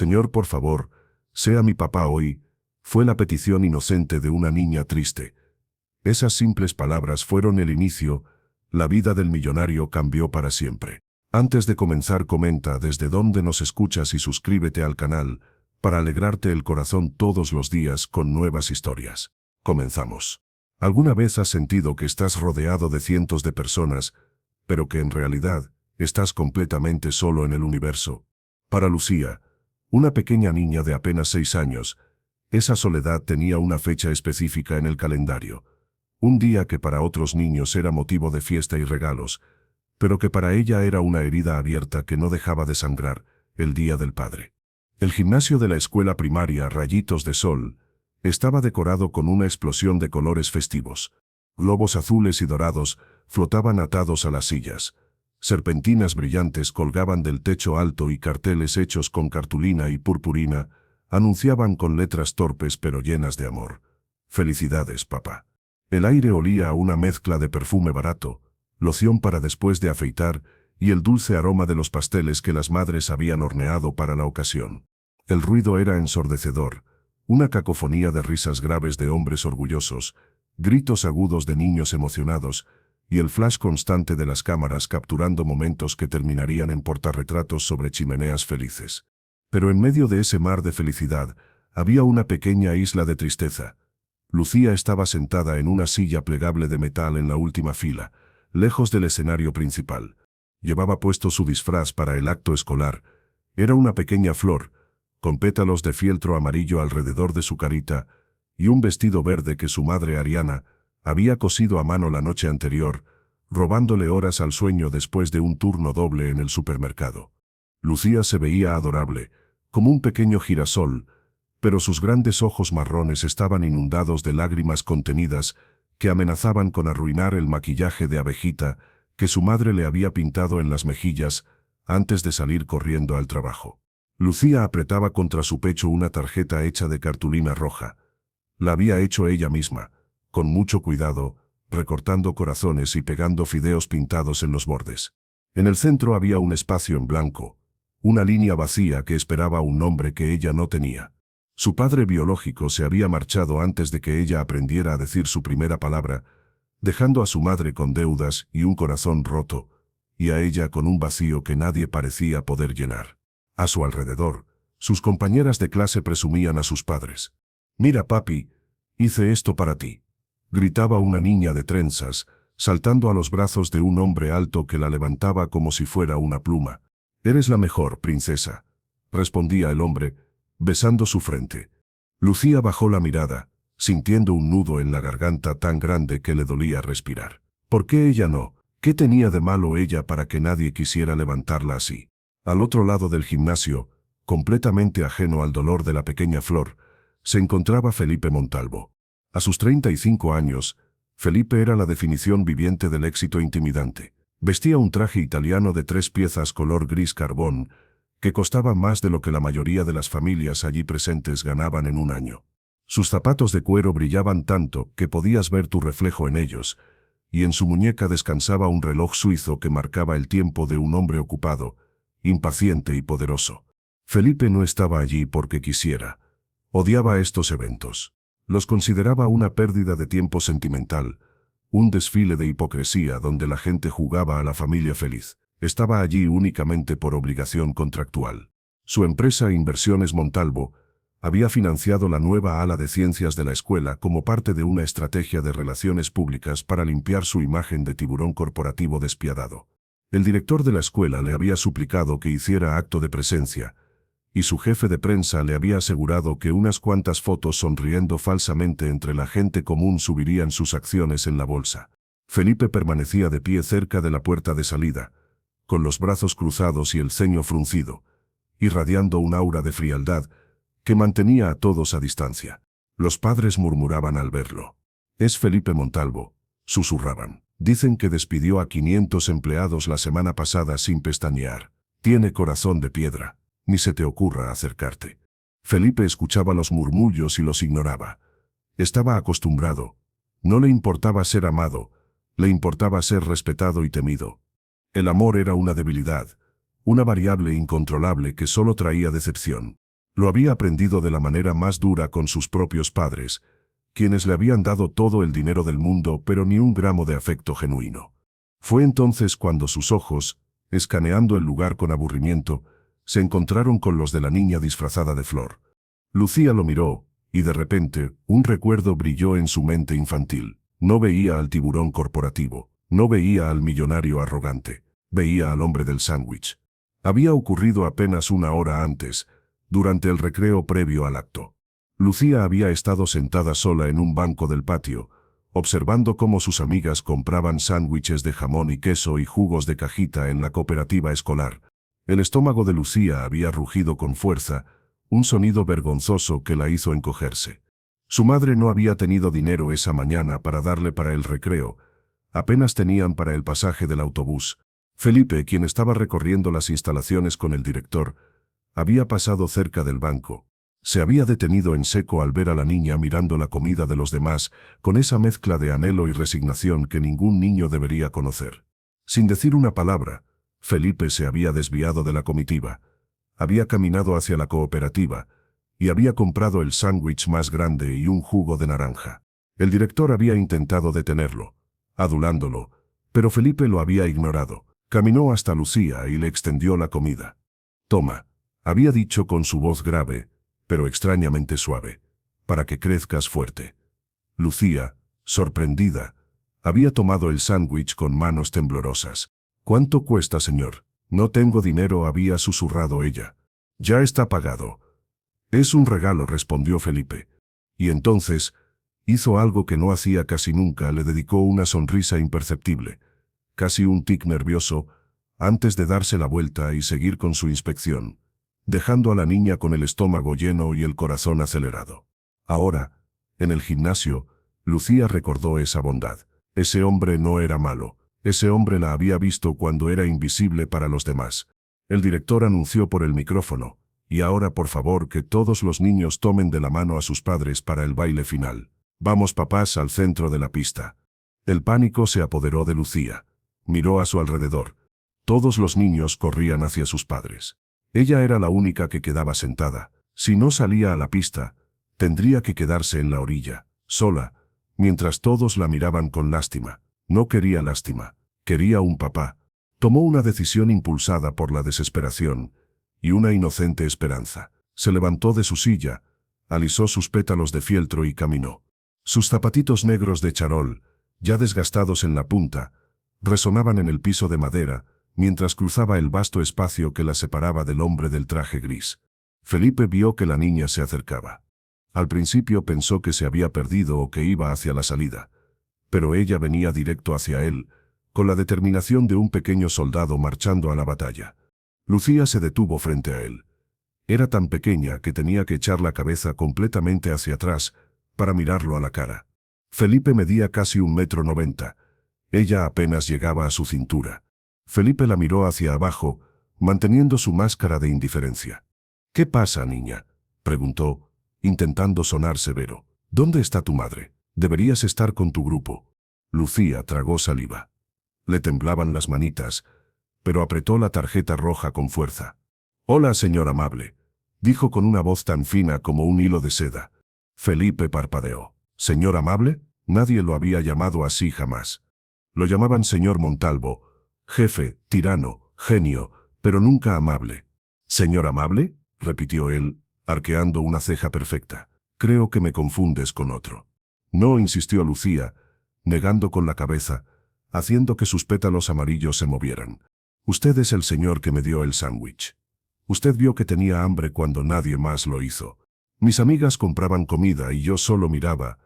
Señor, por favor, sea mi papá hoy, fue la petición inocente de una niña triste. Esas simples palabras fueron el inicio, la vida del millonario cambió para siempre. Antes de comenzar, comenta desde dónde nos escuchas y suscríbete al canal, para alegrarte el corazón todos los días con nuevas historias. Comenzamos. ¿Alguna vez has sentido que estás rodeado de cientos de personas, pero que en realidad estás completamente solo en el universo? Para Lucía, una pequeña niña de apenas 6 años, esa soledad tenía una fecha específica en el calendario. Un día que para otros niños era motivo de fiesta y regalos, pero que para ella era una herida abierta que no dejaba de sangrar, el Día del Padre. El gimnasio de la escuela primaria Rayitos de Sol estaba decorado con una explosión de colores festivos. Globos azules y dorados flotaban atados a las sillas. Serpentinas brillantes colgaban del techo alto y carteles hechos con cartulina y purpurina anunciaban con letras torpes pero llenas de amor: «Felicidades, papá». El aire olía a una mezcla de perfume barato, loción para después de afeitar y el dulce aroma de los pasteles que las madres habían horneado para la ocasión. El ruido era ensordecedor, una cacofonía de risas graves de hombres orgullosos, gritos agudos de niños emocionados y el flash constante de las cámaras capturando momentos que terminarían en portarretratos sobre chimeneas felices. Pero en medio de ese mar de felicidad había una pequeña isla de tristeza. Lucía estaba sentada en una silla plegable de metal en la última fila, lejos del escenario principal. Llevaba puesto su disfraz para el acto escolar. Era una pequeña flor, con pétalos de fieltro amarillo alrededor de su carita, y un vestido verde que su madre Ariana había cosido a mano la noche anterior, robándole horas al sueño después de un turno doble en el supermercado. Lucía se veía adorable, como un pequeño girasol, pero sus grandes ojos marrones estaban inundados de lágrimas contenidas que amenazaban con arruinar el maquillaje de abejita que su madre le había pintado en las mejillas antes de salir corriendo al trabajo. Lucía apretaba contra su pecho una tarjeta hecha de cartulina roja. La había hecho ella misma, con mucho cuidado, recortando corazones y pegando fideos pintados en los bordes. En el centro había un espacio en blanco, una línea vacía que esperaba un nombre que ella no tenía. Su padre biológico se había marchado antes de que ella aprendiera a decir su primera palabra, dejando a su madre con deudas y un corazón roto, y a ella con un vacío que nadie parecía poder llenar. A su alrededor, sus compañeras de clase presumían a sus padres. «Mira, papi, hice esto para ti», gritaba una niña de trenzas, saltando a los brazos de un hombre alto que la levantaba como si fuera una pluma. «Eres la mejor, princesa», respondía el hombre, besando su frente. Lucía bajó la mirada, sintiendo un nudo en la garganta tan grande que le dolía respirar. ¿Por qué ella no? ¿Qué tenía de malo ella para que nadie quisiera levantarla así? Al otro lado del gimnasio, completamente ajeno al dolor de la pequeña flor, se encontraba Felipe Montalvo. A sus 35 años, Felipe era la definición viviente del éxito intimidante. Vestía un traje italiano de 3 piezas color gris carbón, que costaba más de lo que la mayoría de las familias allí presentes ganaban en un año. Sus zapatos de cuero brillaban tanto que podías ver tu reflejo en ellos, y en su muñeca descansaba un reloj suizo que marcaba el tiempo de un hombre ocupado, impaciente y poderoso. Felipe no estaba allí porque quisiera. Odiaba estos eventos. Los consideraba una pérdida de tiempo sentimental, un desfile de hipocresía donde la gente jugaba a la familia feliz. Estaba allí únicamente por obligación contractual. Su empresa Inversiones Montalvo había financiado la nueva ala de ciencias de la escuela como parte de una estrategia de relaciones públicas para limpiar su imagen de tiburón corporativo despiadado. El director de la escuela le había suplicado que hiciera acto de presencia, y su jefe de prensa le había asegurado que unas cuantas fotos sonriendo falsamente entre la gente común subirían sus acciones en la bolsa. Felipe permanecía de pie cerca de la puerta de salida, con los brazos cruzados y el ceño fruncido, irradiando un aura de frialdad que mantenía a todos a distancia. Los padres murmuraban al verlo. «Es Felipe Montalvo», susurraban. «Dicen que despidió a 500 empleados la semana pasada sin pestañear. Tiene corazón de piedra. Ni se te ocurra acercarte». Felipe escuchaba los murmullos y los ignoraba. Estaba acostumbrado. No le importaba ser amado, le importaba ser respetado y temido. El amor era una debilidad, una variable incontrolable que solo traía decepción. Lo había aprendido de la manera más dura con sus propios padres, quienes le habían dado todo el dinero del mundo pero ni un gramo de afecto genuino. Fue entonces cuando sus ojos, escaneando el lugar con aburrimiento, se encontraron con los de la niña disfrazada de Flor. Lucía lo miró, y de repente, un recuerdo brilló en su mente infantil. No veía al tiburón corporativo, no veía al millonario arrogante, veía al hombre del sándwich. Había ocurrido apenas una hora antes, durante el recreo previo al acto. Lucía había estado sentada sola en un banco del patio, observando cómo sus amigas compraban sándwiches de jamón y queso y jugos de cajita en la cooperativa escolar. El estómago de Lucía había rugido con fuerza, un sonido vergonzoso que la hizo encogerse. Su madre no había tenido dinero esa mañana para darle para el recreo, apenas tenían para el pasaje del autobús. Felipe, quien estaba recorriendo las instalaciones con el director, había pasado cerca del banco. Se había detenido en seco al ver a la niña mirando la comida de los demás, con esa mezcla de anhelo y resignación que ningún niño debería conocer. Sin decir una palabra, Felipe se había desviado de la comitiva, había caminado hacia la cooperativa, y había comprado el sándwich más grande y un jugo de naranja. El director había intentado detenerlo, adulándolo, pero Felipe lo había ignorado. Caminó hasta Lucía y le extendió la comida. «Toma», había dicho con su voz grave, pero extrañamente suave, «para que crezcas fuerte». Lucía, sorprendida, había tomado el sándwich con manos temblorosas. «¿Cuánto cuesta, señor?» «No tengo dinero», había susurrado ella. «Ya está pagado». «Es un regalo», respondió Felipe. Y entonces, hizo algo que no hacía casi nunca, le dedicó una sonrisa imperceptible, casi un tic nervioso, antes de darse la vuelta y seguir con su inspección, dejando a la niña con el estómago lleno y el corazón acelerado. Ahora, en el gimnasio, Lucía recordó esa bondad. Ese hombre no era malo. Ese hombre la había visto cuando era invisible para los demás. El director anunció por el micrófono, «Y ahora, por favor, que todos los niños tomen de la mano a sus padres para el baile final. Vamos, papás, al centro de la pista». El pánico se apoderó de Lucía. Miró a su alrededor. Todos los niños corrían hacia sus padres. Ella era la única que quedaba sentada. Si no salía a la pista, tendría que quedarse en la orilla, sola, mientras todos la miraban con lástima. No quería lástima, quería un papá. Tomó una decisión impulsada por la desesperación y una inocente esperanza. Se levantó de su silla, alisó sus pétalos de fieltro y caminó. Sus zapatitos negros de charol, ya desgastados en la punta, resonaban en el piso de madera, mientras cruzaba el vasto espacio que la separaba del hombre del traje gris. Felipe vio que la niña se acercaba. Al principio pensó que se había perdido o que iba hacia la salida, pero ella venía directo hacia él, con la determinación de un pequeño soldado marchando a la batalla. Lucía se detuvo frente a él. Era tan pequeña que tenía que echar la cabeza completamente hacia atrás para mirarlo a la cara. Felipe medía casi 1,90 m. Ella apenas llegaba a su cintura. Felipe la miró hacia abajo, manteniendo su máscara de indiferencia. «¿Qué pasa, niña?», preguntó, intentando sonar severo. «¿Dónde está tu madre? Deberías estar con tu grupo». Lucía tragó saliva. Le temblaban las manitas, pero apretó la tarjeta roja con fuerza. «Hola, señor amable», dijo con una voz tan fina como un hilo de seda. Felipe parpadeó. «¿Señor amable?». Nadie lo había llamado así jamás. Lo llamaban señor Montalvo, jefe, tirano, genio, pero nunca amable. «¿Señor amable?», repitió él, arqueando una ceja perfecta. «Creo que me confundes con otro». «No», insistió Lucía, negando con la cabeza, haciendo que sus pétalos amarillos se movieran. «Usted es el señor que me dio el sándwich. Usted vio que tenía hambre cuando nadie más lo hizo. Mis amigas compraban comida y yo solo miraba,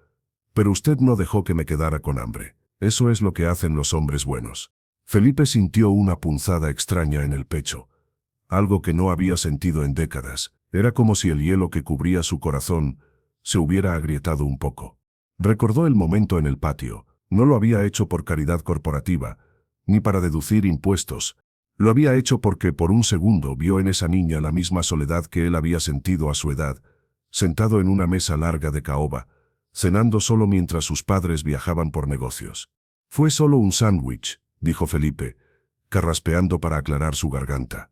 pero usted no dejó que me quedara con hambre. Eso es lo que hacen los hombres buenos». Felipe sintió una punzada extraña en el pecho, algo que no había sentido en décadas. Era como si el hielo que cubría su corazón se hubiera agrietado un poco. Recordó el momento en el patio. No lo había hecho por caridad corporativa, ni para deducir impuestos. Lo había hecho porque por un segundo vio en esa niña la misma soledad que él había sentido a su edad, sentado en una mesa larga de caoba, cenando solo mientras sus padres viajaban por negocios. «Fue solo un sándwich», dijo Felipe, carraspeando para aclarar su garganta.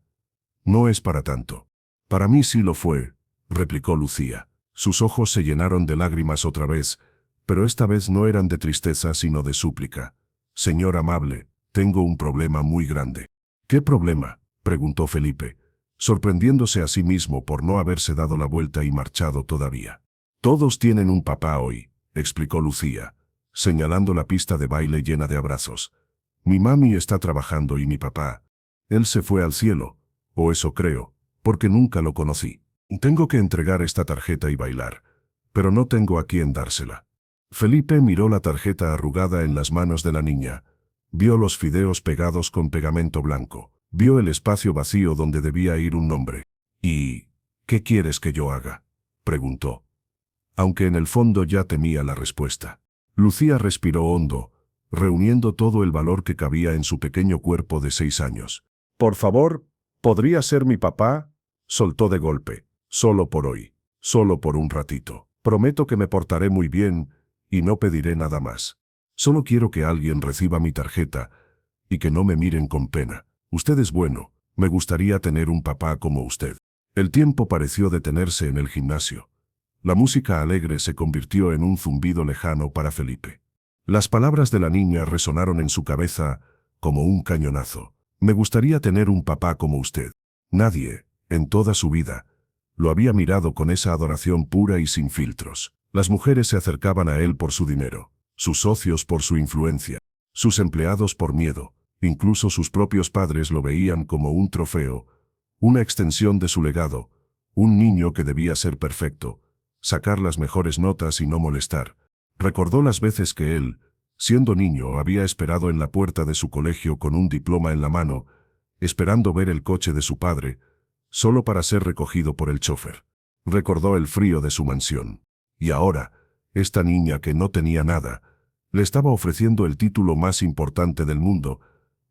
«No es para tanto». «Para mí sí lo fue», replicó Lucía. Sus ojos se llenaron de lágrimas otra vez, pero esta vez no eran de tristeza sino de súplica. Señor amable, tengo un problema muy grande. ¿Qué problema?, preguntó Felipe, sorprendiéndose a sí mismo por no haberse dado la vuelta y marchado todavía. Todos tienen un papá hoy, explicó Lucía, señalando la pista de baile llena de abrazos. Mi mami está trabajando y mi papá, él se fue al cielo, o eso creo, porque nunca lo conocí. Tengo que entregar esta tarjeta y bailar, pero no tengo a quién dársela. Felipe miró la tarjeta arrugada en las manos de la niña, vio los fideos pegados con pegamento blanco, vio el espacio vacío donde debía ir un nombre. ¿Y qué quieres que yo haga?, preguntó, aunque en el fondo ya temía la respuesta. Lucía respiró hondo, reuniendo todo el valor que cabía en su pequeño cuerpo de 6 años. Por favor, ¿podría ser mi papá?, soltó de golpe. Solo por hoy, solo por un ratito. Prometo que me portaré muy bien y no pediré nada más. Solo quiero que alguien reciba mi tarjeta y que no me miren con pena. Usted es bueno, me gustaría tener un papá como usted. El tiempo pareció detenerse en el gimnasio. La música alegre se convirtió en un zumbido lejano para Felipe. Las palabras de la niña resonaron en su cabeza como un cañonazo. Me gustaría tener un papá como usted. Nadie, en toda su vida, lo había mirado con esa adoración pura y sin filtros. Las mujeres se acercaban a él por su dinero, sus socios por su influencia, sus empleados por miedo, incluso sus propios padres lo veían como un trofeo, una extensión de su legado, un niño que debía ser perfecto, sacar las mejores notas y no molestar. Recordó las veces que él, siendo niño, había esperado en la puerta de su colegio con un diploma en la mano, esperando ver el coche de su padre, solo para ser recogido por el chofer. Recordó el frío de su mansión. Y ahora, esta niña que no tenía nada, le estaba ofreciendo el título más importante del mundo,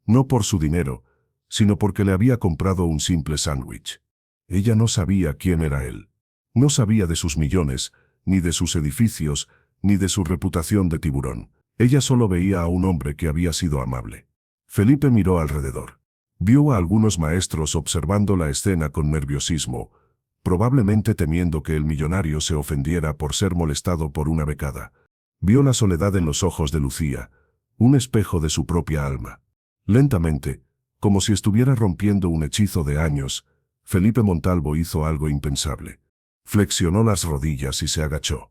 no por su dinero, sino porque le había comprado un simple sándwich. Ella no sabía quién era él. No sabía de sus millones, ni de sus edificios, ni de su reputación de tiburón. Ella solo veía a un hombre que había sido amable. Felipe miró alrededor. Vio a algunos maestros observando la escena con nerviosismo, probablemente temiendo que el millonario se ofendiera por ser molestado por una becada. Vio la soledad en los ojos de Lucía, un espejo de su propia alma. Lentamente, como si estuviera rompiendo un hechizo de años, Felipe Montalvo hizo algo impensable. Flexionó las rodillas y se agachó.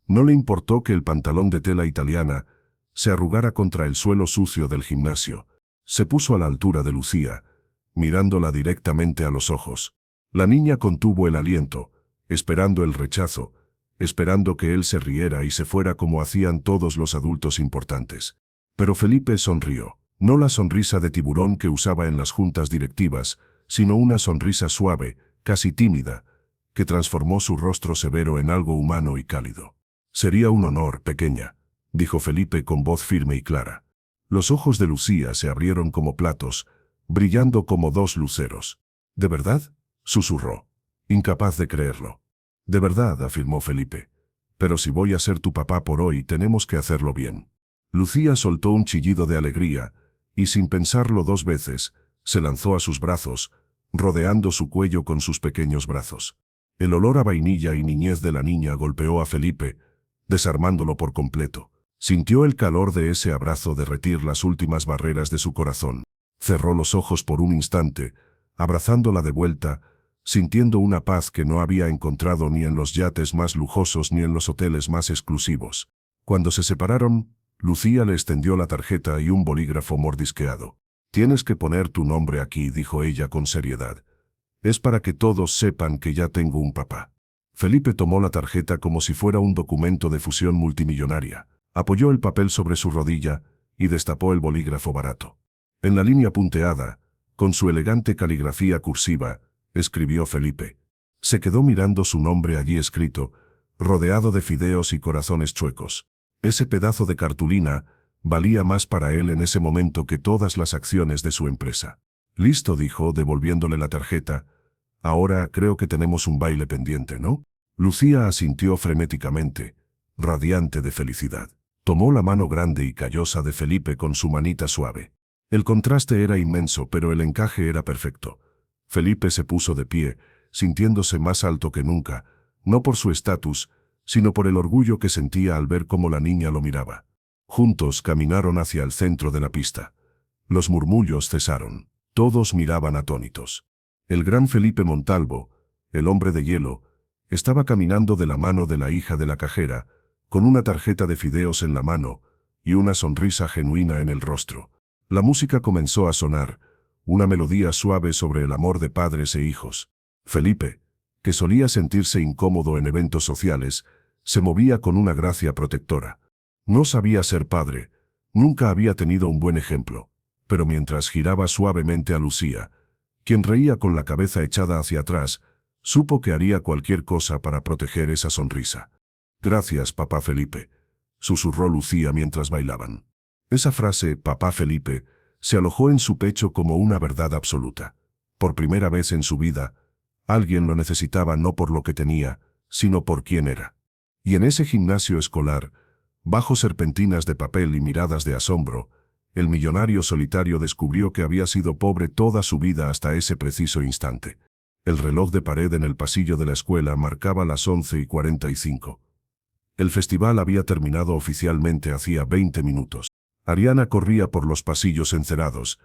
No le importó que el pantalón de tela italiana se arrugara contra el suelo sucio del gimnasio. Se puso a la altura de Lucía, mirándola directamente a los ojos. La niña contuvo el aliento, esperando el rechazo, esperando que él se riera y se fuera como hacían todos los adultos importantes. Pero Felipe sonrió, no la sonrisa de tiburón que usaba en las juntas directivas, sino una sonrisa suave, casi tímida, que transformó su rostro severo en algo humano y cálido. Sería un honor, pequeña, dijo Felipe con voz firme y clara. Los ojos de Lucía se abrieron como platos, brillando como 2 luceros. ¿De verdad?, susurró, incapaz de creerlo. De verdad, afirmó Felipe. Pero si voy a ser tu papá por hoy, tenemos que hacerlo bien. Lucía soltó un chillido de alegría, y sin pensarlo 2 veces, se lanzó a sus brazos, rodeando su cuello con sus pequeños brazos. El olor a vainilla y niñez de la niña golpeó a Felipe, desarmándolo por completo. Sintió el calor de ese abrazo derretir las últimas barreras de su corazón. Cerró los ojos por un instante, abrazándola de vuelta, sintiendo una paz que no había encontrado ni en los yates más lujosos ni en los hoteles más exclusivos. Cuando se separaron, Lucía le extendió la tarjeta y un bolígrafo mordisqueado. «Tienes que poner tu nombre aquí», dijo ella con seriedad. «Es para que todos sepan que ya tengo un papá». Felipe tomó la tarjeta como si fuera un documento de fusión multimillonaria. Apoyó el papel sobre su rodilla y destapó el bolígrafo barato. En la línea punteada, con su elegante caligrafía cursiva, escribió Felipe. Se quedó mirando su nombre allí escrito, rodeado de fideos y corazones chuecos. Ese pedazo de cartulina valía más para él en ese momento que todas las acciones de su empresa. «Listo», dijo, devolviéndole la tarjeta. «Ahora creo que tenemos un baile pendiente, ¿no?» Lucía asintió frenéticamente, radiante de felicidad. Tomó la mano grande y callosa de Felipe con su manita suave. El contraste era inmenso, pero el encaje era perfecto. Felipe se puso de pie, sintiéndose más alto que nunca, no por su estatus, sino por el orgullo que sentía al ver cómo la niña lo miraba. Juntos caminaron hacia el centro de la pista. Los murmullos cesaron. Todos miraban atónitos. El gran Felipe Montalvo, el hombre de hielo, estaba caminando de la mano de la hija de la cajera, con una tarjeta de fideos en la mano y una sonrisa genuina en el rostro. La música comenzó a sonar, una melodía suave sobre el amor de padres e hijos. Felipe, que solía sentirse incómodo en eventos sociales, se movía con una gracia protectora. No sabía ser padre, nunca había tenido un buen ejemplo, pero mientras giraba suavemente a Lucía, quien reía con la cabeza echada hacia atrás, supo que haría cualquier cosa para proteger esa sonrisa. «Gracias, papá Felipe», susurró Lucía mientras bailaban. Esa frase, papá Felipe, se alojó en su pecho como una verdad absoluta. Por primera vez en su vida, alguien lo necesitaba no por lo que tenía, sino por quién era. Y en ese gimnasio escolar, bajo serpentinas de papel y miradas de asombro, el millonario solitario descubrió que había sido pobre toda su vida hasta ese preciso instante. El reloj de pared en el pasillo de la escuela marcaba las 11:45. El festival había terminado oficialmente hacía 20 minutos. Ariana corría por los pasillos encerados,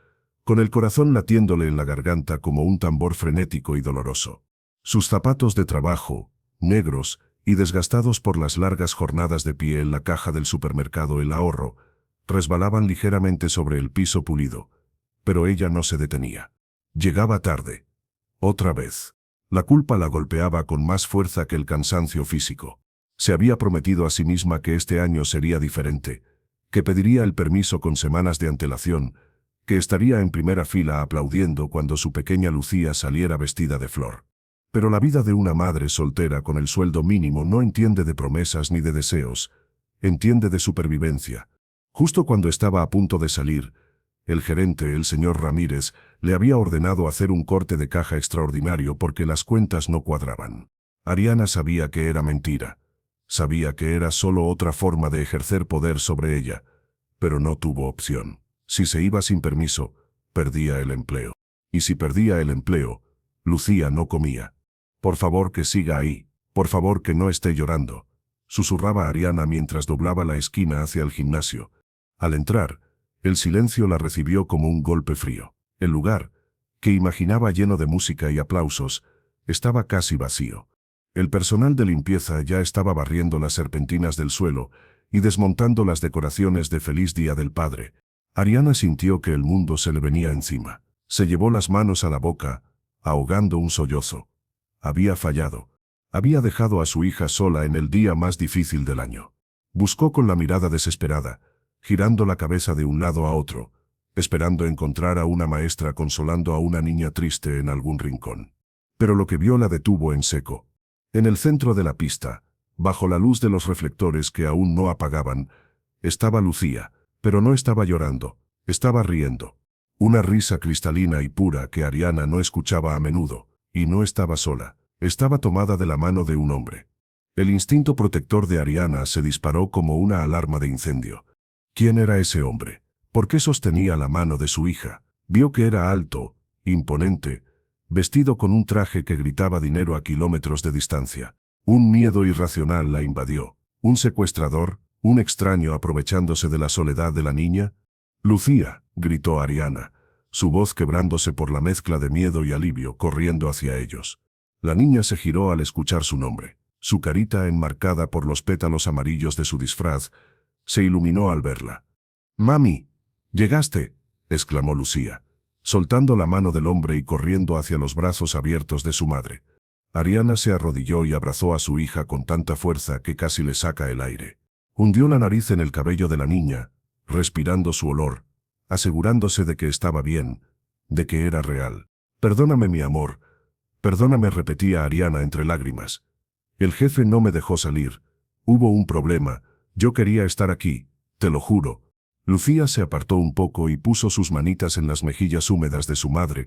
con el corazón latiéndole en la garganta como un tambor frenético y doloroso. Sus zapatos de trabajo, negros y desgastados por las largas jornadas de pie en la caja del supermercado El Ahorro, resbalaban ligeramente sobre el piso pulido, pero ella no se detenía. Llegaba tarde. Otra vez. La culpa la golpeaba con más fuerza que el cansancio físico. Se había prometido a sí misma que este año sería diferente, que pediría el permiso con semanas de antelación, que estaría en primera fila aplaudiendo cuando su pequeña Lucía saliera vestida de flor. Pero la vida de una madre soltera con el sueldo mínimo no entiende de promesas ni de deseos, entiende de supervivencia. Justo cuando estaba a punto de salir, el gerente, el señor Ramírez, le había ordenado hacer un corte de caja extraordinario porque las cuentas no cuadraban. Ariana sabía que era mentira. Sabía que era solo otra forma de ejercer poder sobre ella, pero no tuvo opción. Si se iba sin permiso, perdía el empleo. Y si perdía el empleo, Lucía no comía. «Por favor que siga ahí, por favor que no esté llorando», susurraba Ariana mientras doblaba la esquina hacia el gimnasio. Al entrar, el silencio la recibió como un golpe frío. El lugar, que imaginaba lleno de música y aplausos, estaba casi vacío. El personal de limpieza ya estaba barriendo las serpentinas del suelo y desmontando las decoraciones de Feliz Día del Padre. Ariana sintió que el mundo se le venía encima. Se llevó las manos a la boca, ahogando un sollozo. Había fallado. Había dejado a su hija sola en el día más difícil del año. Buscó con la mirada desesperada, girando la cabeza de un lado a otro, esperando encontrar a una maestra consolando a una niña triste en algún rincón. Pero lo que vio la detuvo en seco. En el centro de la pista, bajo la luz de los reflectores que aún no apagaban, estaba Lucía, pero no estaba llorando, estaba riendo. Una risa cristalina y pura que Ariana no escuchaba a menudo, y no estaba sola, estaba tomada de la mano de un hombre. El instinto protector de Ariana se disparó como una alarma de incendio. ¿Quién era ese hombre? ¿Por qué sostenía la mano de su hija? Vio que era alto, imponente, vestido con un traje que gritaba dinero a kilómetros de distancia. Un miedo irracional la invadió. ¿Un secuestrador? ¿Un extraño aprovechándose de la soledad de la niña? «Lucía», gritó Ariana, su voz quebrándose por la mezcla de miedo y alivio, corriendo hacia ellos. La niña se giró al escuchar su nombre. Su carita, enmarcada por los pétalos amarillos de su disfraz, se iluminó al verla. «Mami, llegaste», exclamó Lucía, soltando la mano del hombre y corriendo hacia los brazos abiertos de su madre. Ariana se arrodilló y abrazó a su hija con tanta fuerza que casi le saca el aire. Hundió la nariz en el cabello de la niña, respirando su olor, asegurándose de que estaba bien, de que era real. «Perdóname, mi amor, perdóname», repetía Ariana entre lágrimas. «El jefe no me dejó salir. Hubo un problema. Yo quería estar aquí, te lo juro». Lucía se apartó un poco y puso sus manitas en las mejillas húmedas de su madre,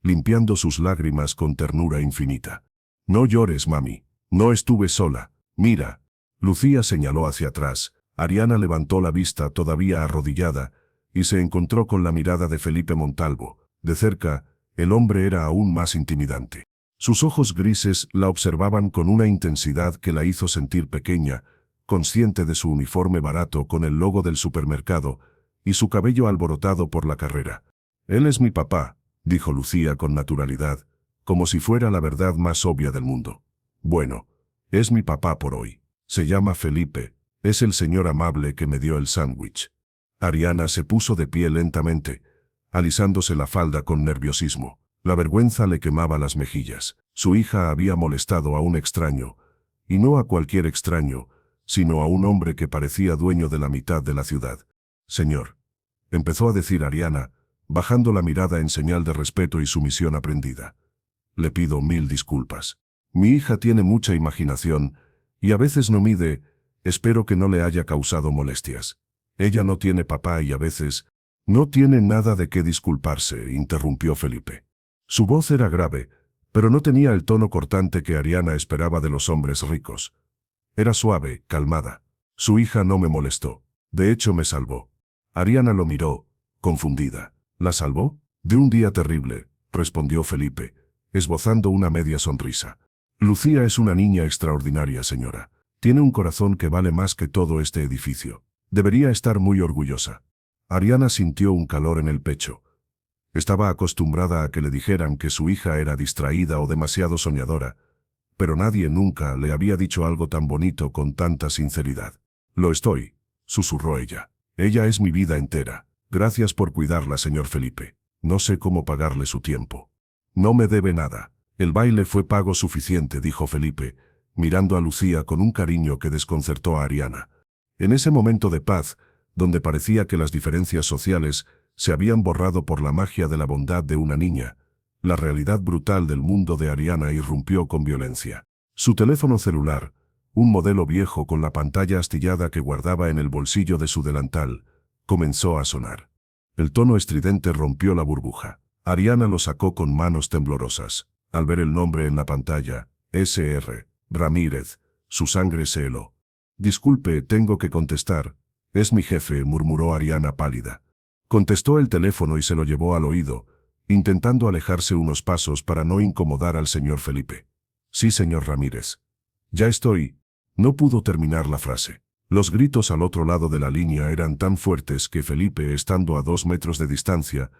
limpiando sus lágrimas con ternura infinita. «No llores, mami. No estuve sola. Mira». Lucía señaló hacia atrás. Ariana levantó la vista todavía arrodillada y se encontró con la mirada de Felipe Montalvo. De cerca, el hombre era aún más intimidante. Sus ojos grises la observaban con una intensidad que la hizo sentir pequeña, consciente de su uniforme barato con el logo del supermercado y su cabello alborotado por la carrera. «Él es mi papá», dijo Lucía con naturalidad, como si fuera la verdad más obvia del mundo. «Bueno, es mi papá por hoy. Se llama Felipe. Es el señor amable que me dio el sándwich». Ariana se puso de pie lentamente, alisándose la falda con nerviosismo. La vergüenza le quemaba las mejillas. Su hija había molestado a un extraño, y no a cualquier extraño, sino a un hombre que parecía dueño de la mitad de la ciudad. «Señor», empezó a decir Ariana, bajando la mirada en señal de respeto y sumisión aprendida. «Le pido 1000 disculpas. Mi hija tiene mucha imaginación, y a veces no mide. Espero que no le haya causado molestias. Ella no tiene papá y a veces...». «No tiene nada de qué disculparse», interrumpió Felipe. Su voz era grave, pero no tenía el tono cortante que Ariana esperaba de los hombres ricos. Era suave, calmada. «Su hija no me molestó. De hecho, me salvó». Ariana lo miró, confundida. «¿La salvó?». «De un día terrible», respondió Felipe, esbozando una media sonrisa. «Lucía es una niña extraordinaria, señora. Tiene un corazón que vale más que todo este edificio. Debería estar muy orgullosa». Ariana sintió un calor en el pecho. Estaba acostumbrada a que le dijeran que su hija era distraída o demasiado soñadora, pero nadie nunca le había dicho algo tan bonito con tanta sinceridad. «Lo estoy», susurró ella. «Ella es mi vida entera. Gracias por cuidarla, señor Felipe. No sé cómo pagarle su tiempo». «No me debe nada. El baile fue pago suficiente», dijo Felipe, mirando a Lucía con un cariño que desconcertó a Ariana. En ese momento de paz, donde parecía que las diferencias sociales se habían borrado por la magia de la bondad de una niña, la realidad brutal del mundo de Ariana irrumpió con violencia. Su teléfono celular, un modelo viejo con la pantalla astillada que guardaba en el bolsillo de su delantal, comenzó a sonar. El tono estridente rompió la burbuja. Ariana lo sacó con manos temblorosas. Al ver el nombre en la pantalla, S.R. Ramírez, su sangre se heló. «Disculpe, tengo que contestar. Es mi jefe», murmuró Ariana pálida. Contestó el teléfono y se lo llevó al oído, intentando alejarse unos pasos para no incomodar al señor Felipe. «Sí, señor Ramírez. Ya estoy». No pudo terminar la frase. Los gritos al otro lado de la línea eran tan fuertes que Felipe, estando a 2 metros de distancia,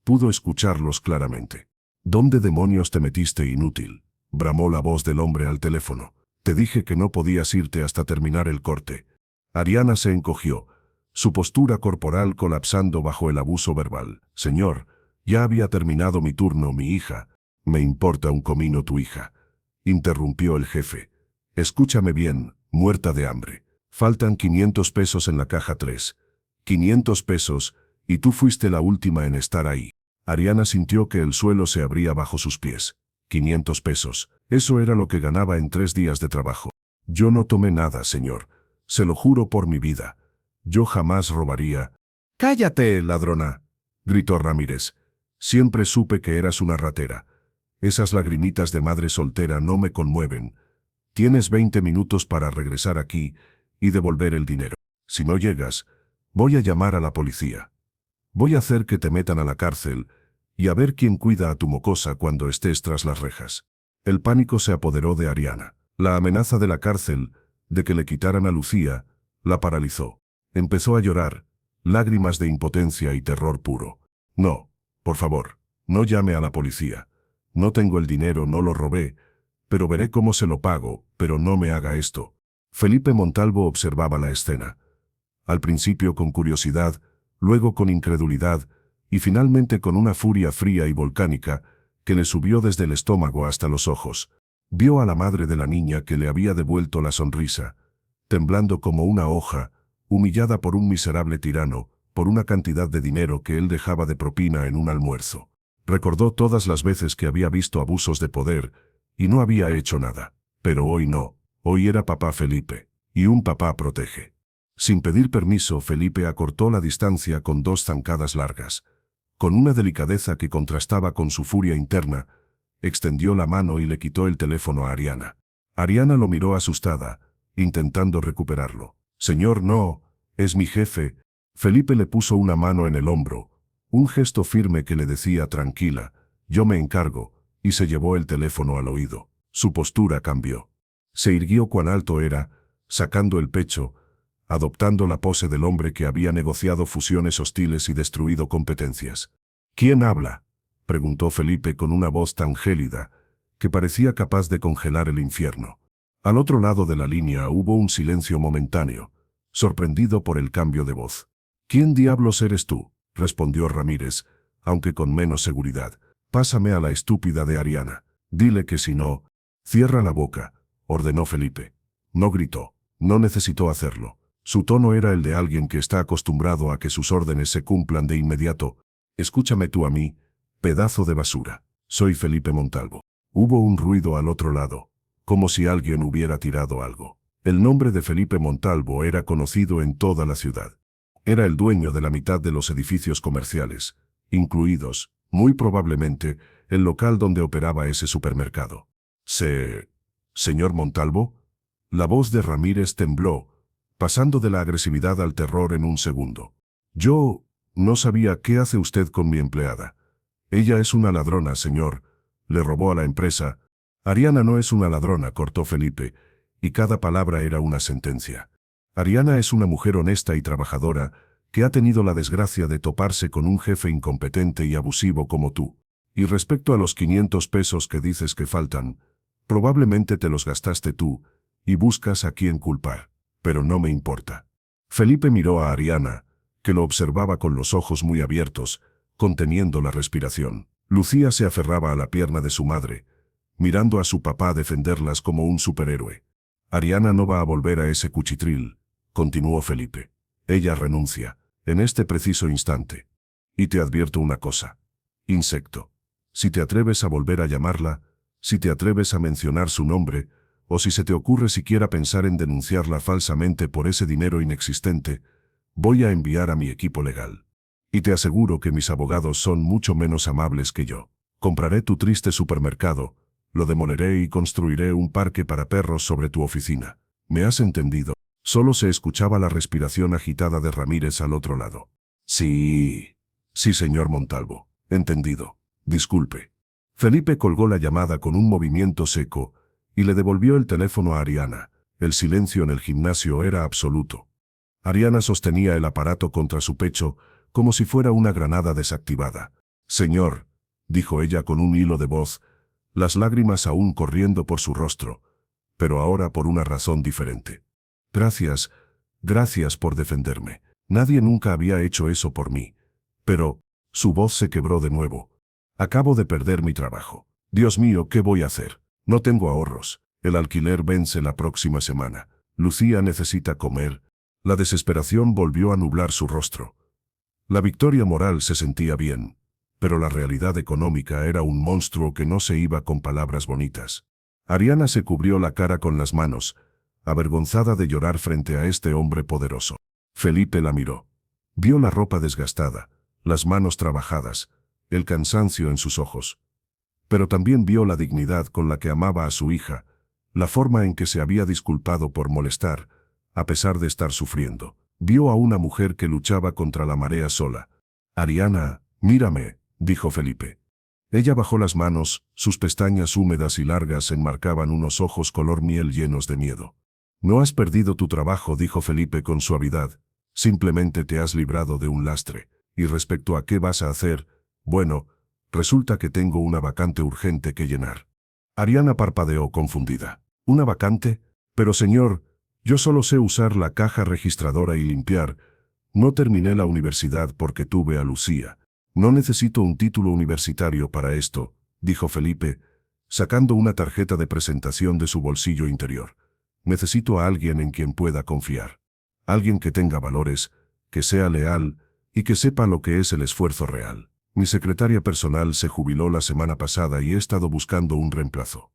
pudo escucharlos claramente. «¿Dónde demonios te metiste, inútil?», bramó la voz del hombre al teléfono. «Te dije que no podías irte hasta terminar el corte». Ariana se encogió, su postura corporal colapsando bajo el abuso verbal. «Señor, ya había terminado mi turno, mi hija». «Me importa un comino tu hija», interrumpió el jefe. «Escúchame bien, muerta de hambre. Faltan 500 pesos en la caja 3. 500 pesos, y tú fuiste la última en estar ahí». Ariana sintió que el suelo se abría bajo sus pies. 500 pesos. Eso era lo que ganaba en 3 días de trabajo. «Yo no tomé nada, señor. Se lo juro por mi vida. Yo jamás robaría». «¡Cállate, ladrona!», gritó Ramírez. «Siempre supe que eras una ratera. Esas lagrimitas de madre soltera no me conmueven. Tienes 20 minutos para regresar aquí y devolver el dinero. Si no llegas, voy a llamar a la policía. Voy a hacer que te metan a la cárcel y a ver quién cuida a tu mocosa cuando estés tras las rejas». El pánico se apoderó de Ariana. La amenaza de la cárcel, de que le quitaran a Lucía, la paralizó. Empezó a llorar, lágrimas de impotencia y terror puro. «No, por favor, no llame a la policía. No tengo el dinero, no lo robé, pero veré cómo se lo pago, pero no me haga esto». Felipe Montalvo observaba la escena. Al principio con curiosidad, luego con incredulidad, y finalmente con una furia fría y volcánica que le subió desde el estómago hasta los ojos. Vio a la madre de la niña que le había devuelto la sonrisa, temblando como una hoja, humillada por un miserable tirano, por una cantidad de dinero que él dejaba de propina en un almuerzo. Recordó todas las veces que había visto abusos de poder y no había hecho nada. Pero hoy no, hoy era papá Felipe, y un papá protege. Sin pedir permiso, Felipe acortó la distancia con 2 zancadas largas. Con una delicadeza que contrastaba con su furia interna, extendió la mano y le quitó el teléfono a Ariana. Ariana lo miró asustada, intentando recuperarlo. «Señor, no, es mi jefe». Felipe le puso una mano en el hombro, un gesto firme que le decía «tranquila, yo me encargo», y se llevó el teléfono al oído. Su postura cambió. Se irguió cuán alto era, sacando el pecho, adoptando la pose del hombre que había negociado fusiones hostiles y destruido competencias. ¿Quién habla?, preguntó Felipe con una voz tan gélida que parecía capaz de congelar el infierno. Al otro lado de la línea hubo un silencio momentáneo, sorprendido por el cambio de voz. «¿Quién diablos eres tú?», respondió Ramírez, aunque con menos seguridad. «Pásame a la estúpida de Ariana. Dile que si no...». «Cierra la boca», ordenó Felipe. No gritó, no necesitó hacerlo. Su tono era el de alguien que está acostumbrado a que sus órdenes se cumplan de inmediato. «Escúchame tú a mí, pedazo de basura. Soy Felipe Montalvo». Hubo un ruido al otro lado, como si alguien hubiera tirado algo. El nombre de Felipe Montalvo era conocido en toda la ciudad. Era el dueño de la mitad de los edificios comerciales, incluidos, muy probablemente, el local donde operaba ese supermercado. «¿Señor Montalvo?». La voz de Ramírez tembló, pasando de la agresividad al terror en un segundo. «Yo no sabía qué hace usted con mi empleada. Ella es una ladrona, señor. Le robó a la empresa». «Ariana no es una ladrona», cortó Felipe, y cada palabra era una sentencia. «Ariana es una mujer honesta y trabajadora que ha tenido la desgracia de toparse con un jefe incompetente y abusivo como tú. Y respecto a los 500 pesos que dices que faltan, probablemente te los gastaste tú y buscas a quién culpar. Pero no me importa». Felipe miró a Ariana, que lo observaba con los ojos muy abiertos, conteniendo la respiración. Lucía se aferraba a la pierna de su madre, mirando a su papá defenderlas como un superhéroe. «Ariana no va a volver a ese cuchitril», continuó Felipe. «Ella renuncia, en este preciso instante. Y te advierto una cosa, insecto. Si te atreves a volver a llamarla, si te atreves a mencionar su nombre, o si se te ocurre siquiera pensar en denunciarla falsamente por ese dinero inexistente, voy a enviar a mi equipo legal. Y te aseguro que mis abogados son mucho menos amables que yo. Compraré tu triste supermercado, lo demoleré y construiré un parque para perros sobre tu oficina. ¿Me has entendido?». Solo se escuchaba la respiración agitada de Ramírez al otro lado. «Sí, señor Montalvo. Entendido. Disculpe». Felipe colgó la llamada con un movimiento seco y le devolvió el teléfono a Ariana. El silencio en el gimnasio era absoluto. Ariana sostenía el aparato contra su pecho como si fuera una granada desactivada. «Señor», dijo ella con un hilo de voz, las lágrimas aún corriendo por su rostro, pero ahora por una razón diferente. Gracias por defenderme. Nadie nunca había hecho eso por mí». Pero su voz se quebró de nuevo. «Acabo de perder mi trabajo. Dios mío, ¿qué voy a hacer? No tengo ahorros. El alquiler vence la próxima semana. Lucía necesita comer». La desesperación volvió a nublar su rostro. La victoria moral se sentía bien, pero la realidad económica era un monstruo que no se iba con palabras bonitas. Ariana se cubrió la cara con las manos, avergonzada de llorar frente a este hombre poderoso. Felipe la miró. Vio la ropa desgastada, las manos trabajadas, el cansancio en sus ojos. Pero también vio la dignidad con la que amaba a su hija, la forma en que se había disculpado por molestar, a pesar de estar sufriendo. Vio a una mujer que luchaba contra la marea sola. «Ariana, mírame», dijo Felipe. Ella bajó las manos, sus pestañas húmedas y largas enmarcaban unos ojos color miel llenos de miedo. «No has perdido tu trabajo», dijo Felipe con suavidad. «Simplemente te has librado de un lastre. Y respecto a qué vas a hacer, bueno, resulta que tengo una vacante urgente que llenar». Ariana parpadeó confundida. «¿Una vacante? Pero señor, yo solo sé usar la caja registradora y limpiar. No terminé la universidad porque tuve a Lucía. No necesito un título universitario para esto», dijo Felipe, sacando una tarjeta de presentación de su bolsillo interior. «Necesito a alguien en quien pueda confiar. Alguien que tenga valores, que sea leal y que sepa lo que es el esfuerzo real. Mi secretaria personal se jubiló la semana pasada y he estado buscando un reemplazo.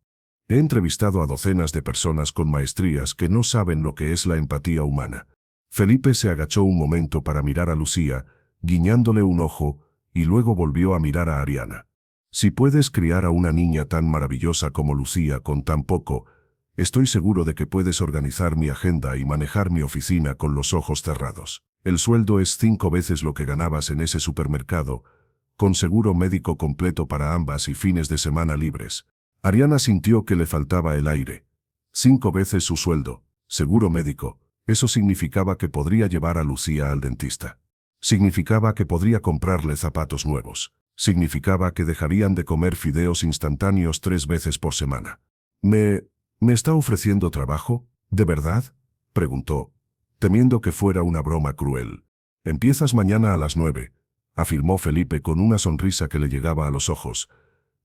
He entrevistado a docenas de personas con maestrías que no saben lo que es la empatía humana». Felipe se agachó un momento para mirar a Lucía, guiñándole un ojo, y luego volvió a mirar a Ariana. «Si puedes criar a una niña tan maravillosa como Lucía con tan poco, estoy seguro de que puedes organizar mi agenda y manejar mi oficina con los ojos cerrados. El sueldo es 5 veces lo que ganabas en ese supermercado, con seguro médico completo para ambas y fines de semana libres. Ariana sintió que le faltaba el aire. 5 veces su sueldo, seguro médico. Eso significaba que podría llevar a Lucía al dentista. Significaba que podría comprarle zapatos nuevos. Significaba que dejarían de comer fideos instantáneos 3 veces por semana. ¿Me está ofreciendo trabajo? ¿De verdad?, preguntó, temiendo que fuera una broma cruel. Empiezas mañana a las 9, afirmó Felipe con una sonrisa que le llegaba a los ojos.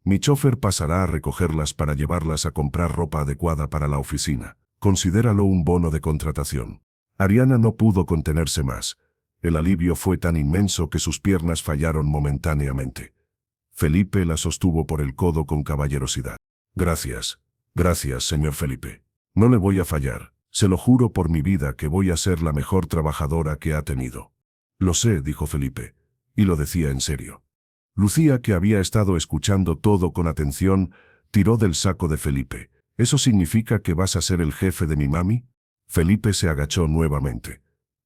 Mi chofer pasará a recogerlas para llevarlas a comprar ropa adecuada para la oficina. Considéralo un bono de contratación. Ariana no pudo contenerse más. El alivio fue tan inmenso que sus piernas fallaron momentáneamente. Felipe la sostuvo por el codo con caballerosidad. Gracias, señor Felipe. No le voy a fallar. Se lo juro por mi vida que voy a ser la mejor trabajadora que ha tenido. Lo sé, dijo Felipe, y lo decía en serio. Lucía, que había estado escuchando todo con atención, tiró del saco de Felipe. ¿Eso significa que vas a ser el jefe de mi mami? Felipe se agachó nuevamente.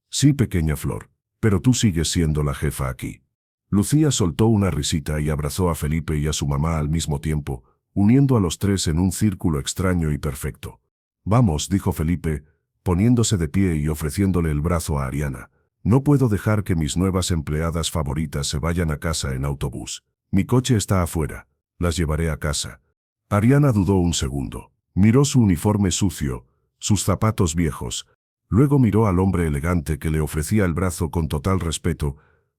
Sí, pequeña flor, pero tú sigues siendo la jefa aquí. Lucía soltó una risita y abrazó a Felipe y a su mamá al mismo tiempo, uniendo a los tres en un círculo extraño y perfecto. Vamos, dijo Felipe, poniéndose de pie y ofreciéndole el brazo a Ariana. No puedo dejar que mis nuevas empleadas favoritas se vayan a casa en autobús. Mi coche está afuera. Las llevaré a casa. Ariana dudó un segundo. Miró su uniforme sucio, sus zapatos viejos. Luego miró al hombre elegante que le ofrecía el brazo con total respeto,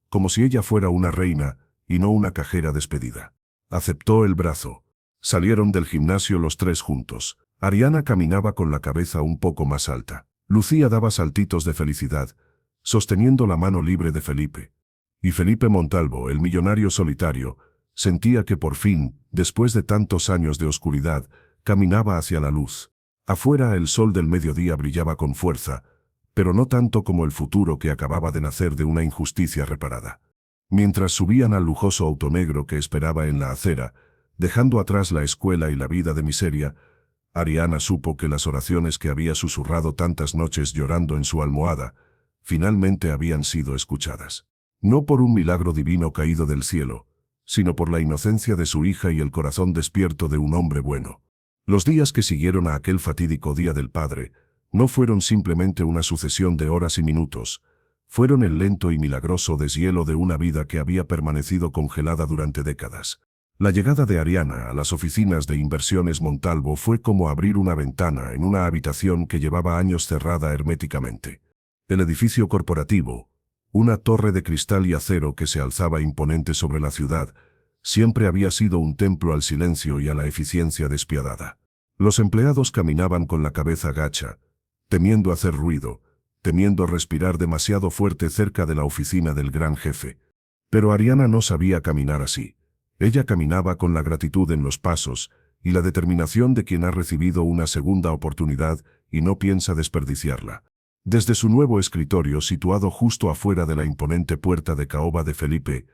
como si ella fuera una reina y no una cajera despedida. Aceptó el brazo. Salieron del gimnasio los tres juntos. Ariana caminaba con la cabeza un poco más alta. Lucía daba saltitos de felicidad, sosteniendo la mano libre de Felipe. Y Felipe Montalvo, el millonario solitario, sentía que por fin, después de tantos años de oscuridad, caminaba hacia la luz. Afuera el sol del mediodía brillaba con fuerza, pero no tanto como el futuro que acababa de nacer de una injusticia reparada. Mientras subían al lujoso auto negro que esperaba en la acera, dejando atrás la escuela y la vida de miseria, Ariana supo que las oraciones que había susurrado tantas noches llorando en su almohada, finalmente habían sido escuchadas. No por un milagro divino caído del cielo, sino por la inocencia de su hija y el corazón despierto de un hombre bueno. Los días que siguieron a aquel fatídico Día del Padre no fueron simplemente una sucesión de horas y minutos, fueron el lento y milagroso deshielo de una vida que había permanecido congelada durante décadas. La llegada de Ariana a las oficinas de Inversiones Montalvo fue como abrir una ventana en una habitación que llevaba años cerrada herméticamente. El edificio corporativo, una torre de cristal y acero que se alzaba imponente sobre la ciudad, siempre había sido un templo al silencio y a la eficiencia despiadada. Los empleados caminaban con la cabeza gacha, temiendo hacer ruido, temiendo respirar demasiado fuerte cerca de la oficina del gran jefe. Pero Ariana no sabía caminar así. Ella caminaba con la gratitud en los pasos y la determinación de quien ha recibido una segunda oportunidad y no piensa desperdiciarla. Desde su nuevo escritorio situado justo afuera de la imponente puerta de caoba de Felipe,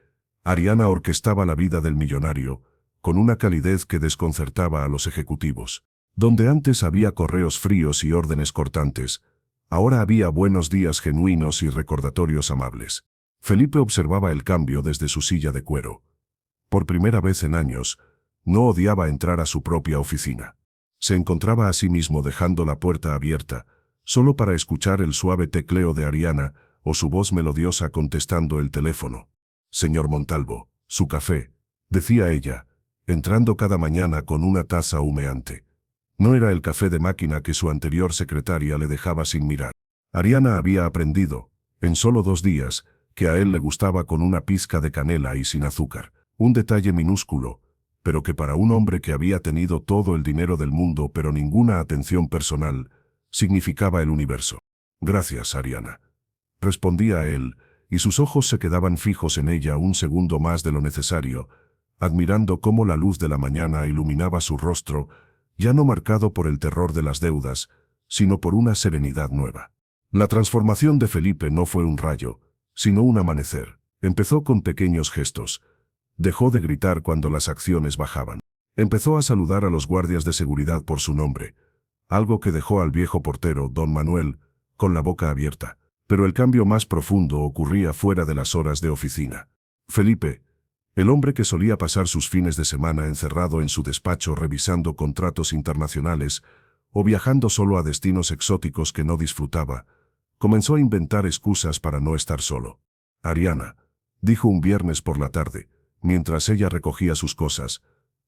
Ariana orquestaba la vida del millonario, con una calidez que desconcertaba a los ejecutivos. Donde antes había correos fríos y órdenes cortantes, ahora había buenos días genuinos y recordatorios amables. Felipe observaba el cambio desde su silla de cuero. Por primera vez en años, no odiaba entrar a su propia oficina. Se encontraba a sí mismo dejando la puerta abierta, solo para escuchar el suave tecleo de Ariana o su voz melodiosa contestando el teléfono. «Señor Montalvo, su café», decía ella, entrando cada mañana con una taza humeante. No era el café de máquina que su anterior secretaria le dejaba sin mirar. Ariana había aprendido, en solo 2 días, que a él le gustaba con una pizca de canela y sin azúcar. Un detalle minúsculo, pero que para un hombre que había tenido todo el dinero del mundo pero ninguna atención personal, significaba el universo. «Gracias, Ariana», respondía él, y sus ojos se quedaban fijos en ella un segundo más de lo necesario, admirando cómo la luz de la mañana iluminaba su rostro, ya no marcado por el terror de las deudas, sino por una serenidad nueva. La transformación de Felipe no fue un rayo, sino un amanecer. Empezó con pequeños gestos. Dejó de gritar cuando las acciones bajaban. Empezó a saludar a los guardias de seguridad por su nombre, algo que dejó al viejo portero, don Manuel, con la boca abierta. Pero el cambio más profundo ocurría fuera de las horas de oficina. «Felipe, El hombre que solía pasar sus fines de semana encerrado en su despacho revisando contratos internacionales o viajando solo a destinos exóticos que no disfrutaba, comenzó a inventar excusas para no estar solo. Ariana, dijo un viernes por la tarde, mientras ella recogía sus cosas,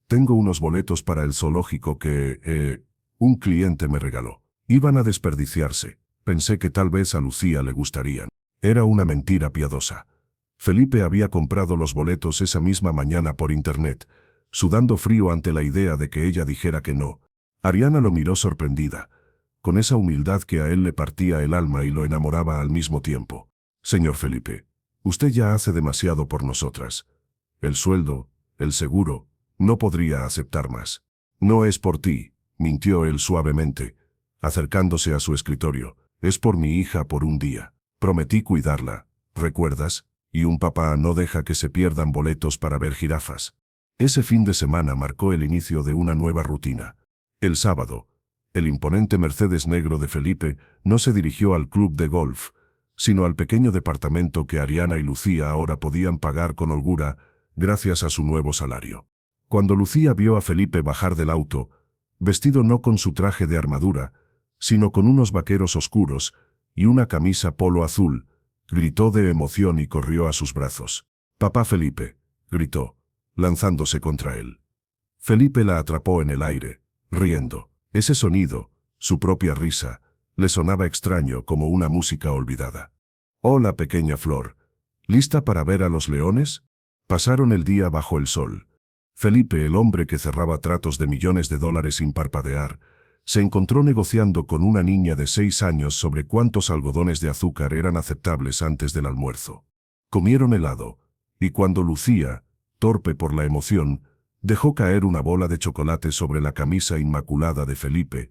tengo unos boletos para el zoológico que, un cliente me regaló. Iban a desperdiciarse. Pensé que tal vez a Lucía le gustarían. Era una mentira piadosa. Felipe había comprado los boletos esa misma mañana por internet, sudando frío ante la idea de que ella dijera que no. Ariana lo miró sorprendida, con esa humildad que a él le partía el alma y lo enamoraba al mismo tiempo. Señor Felipe, usted ya hace demasiado por nosotras. El sueldo, el seguro, no podría aceptar más. No es por ti, mintió él suavemente, acercándose a su escritorio. Es por mi hija por un día. Prometí cuidarla, ¿recuerdas? Y un papá no deja que se pierdan boletos para ver jirafas. Ese fin de semana marcó el inicio de una nueva rutina. El sábado, el imponente Mercedes negro de Felipe no se dirigió al club de golf, sino al pequeño departamento que Ariana y Lucía ahora podían pagar con holgura gracias a su nuevo salario. Cuando Lucía vio a Felipe bajar del auto, vestido no con su traje de armadura, sino con unos vaqueros oscuros y una camisa polo azul, gritó de emoción y corrió a sus brazos. «Papá Felipe», gritó, lanzándose contra él. Felipe la atrapó en el aire, riendo. Ese sonido, su propia risa, le sonaba extraño como una música olvidada. «Hola, pequeña flor. ¿Lista para ver a los leones?» Pasaron el día bajo el sol. Felipe, el hombre que cerraba tratos de millones de dólares sin parpadear, se encontró negociando con una niña de 6 años sobre cuántos algodones de azúcar eran aceptables antes del almuerzo. Comieron helado, y cuando Lucía, torpe por la emoción, dejó caer una bola de chocolate sobre la camisa inmaculada de Felipe,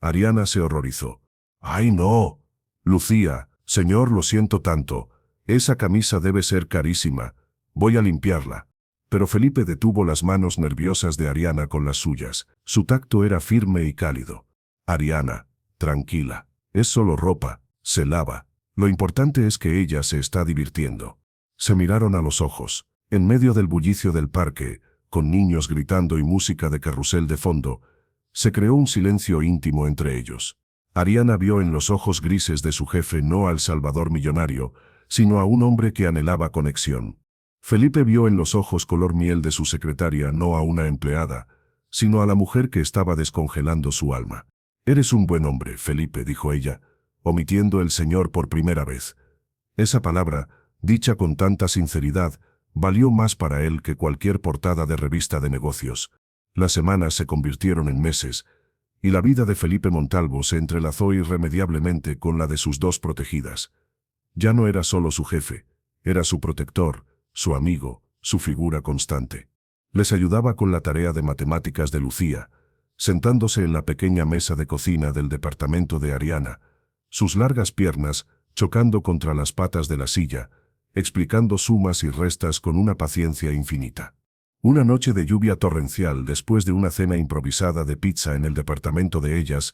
Ariana se horrorizó. «¡Ay, no! Lucía, señor, lo siento tanto. Esa camisa debe ser carísima. Voy a limpiarla». Pero Felipe detuvo las manos nerviosas de Ariana con las suyas. Su tacto era firme y cálido. «Ariana, tranquila. Es solo ropa, se lava. Lo importante es que ella se está divirtiendo». Se miraron a los ojos. En medio del bullicio del parque, con niños gritando y música de carrusel de fondo, se creó un silencio íntimo entre ellos. Ariana vio en los ojos grises de su jefe no al salvador millonario, sino a un hombre que anhelaba conexión. Felipe vio en los ojos color miel de su secretaria no a una empleada, sino a la mujer que estaba descongelando su alma. «Eres un buen hombre, Felipe», dijo ella, omitiendo el señor por primera vez. Esa palabra, dicha con tanta sinceridad, valió más para él que cualquier portada de revista de negocios. Las semanas se convirtieron en meses, y la vida de Felipe Montalvo se entrelazó irremediablemente con la de sus dos protegidas. Ya no era solo su jefe, era su protector, su amigo, su figura constante. Les ayudaba con la tarea de matemáticas de Lucía, sentándose en la pequeña mesa de cocina del departamento de Ariana, sus largas piernas chocando contra las patas de la silla, explicando sumas y restas con una paciencia infinita. Una noche de lluvia torrencial después de una cena improvisada de pizza en el departamento de ellas,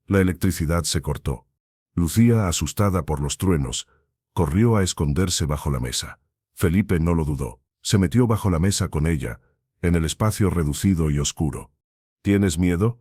la electricidad se cortó. Lucía, asustada por los truenos, corrió a esconderse bajo la mesa. Felipe no lo dudó. Se metió bajo la mesa con ella, en el espacio reducido y oscuro. «¿Tienes miedo?»,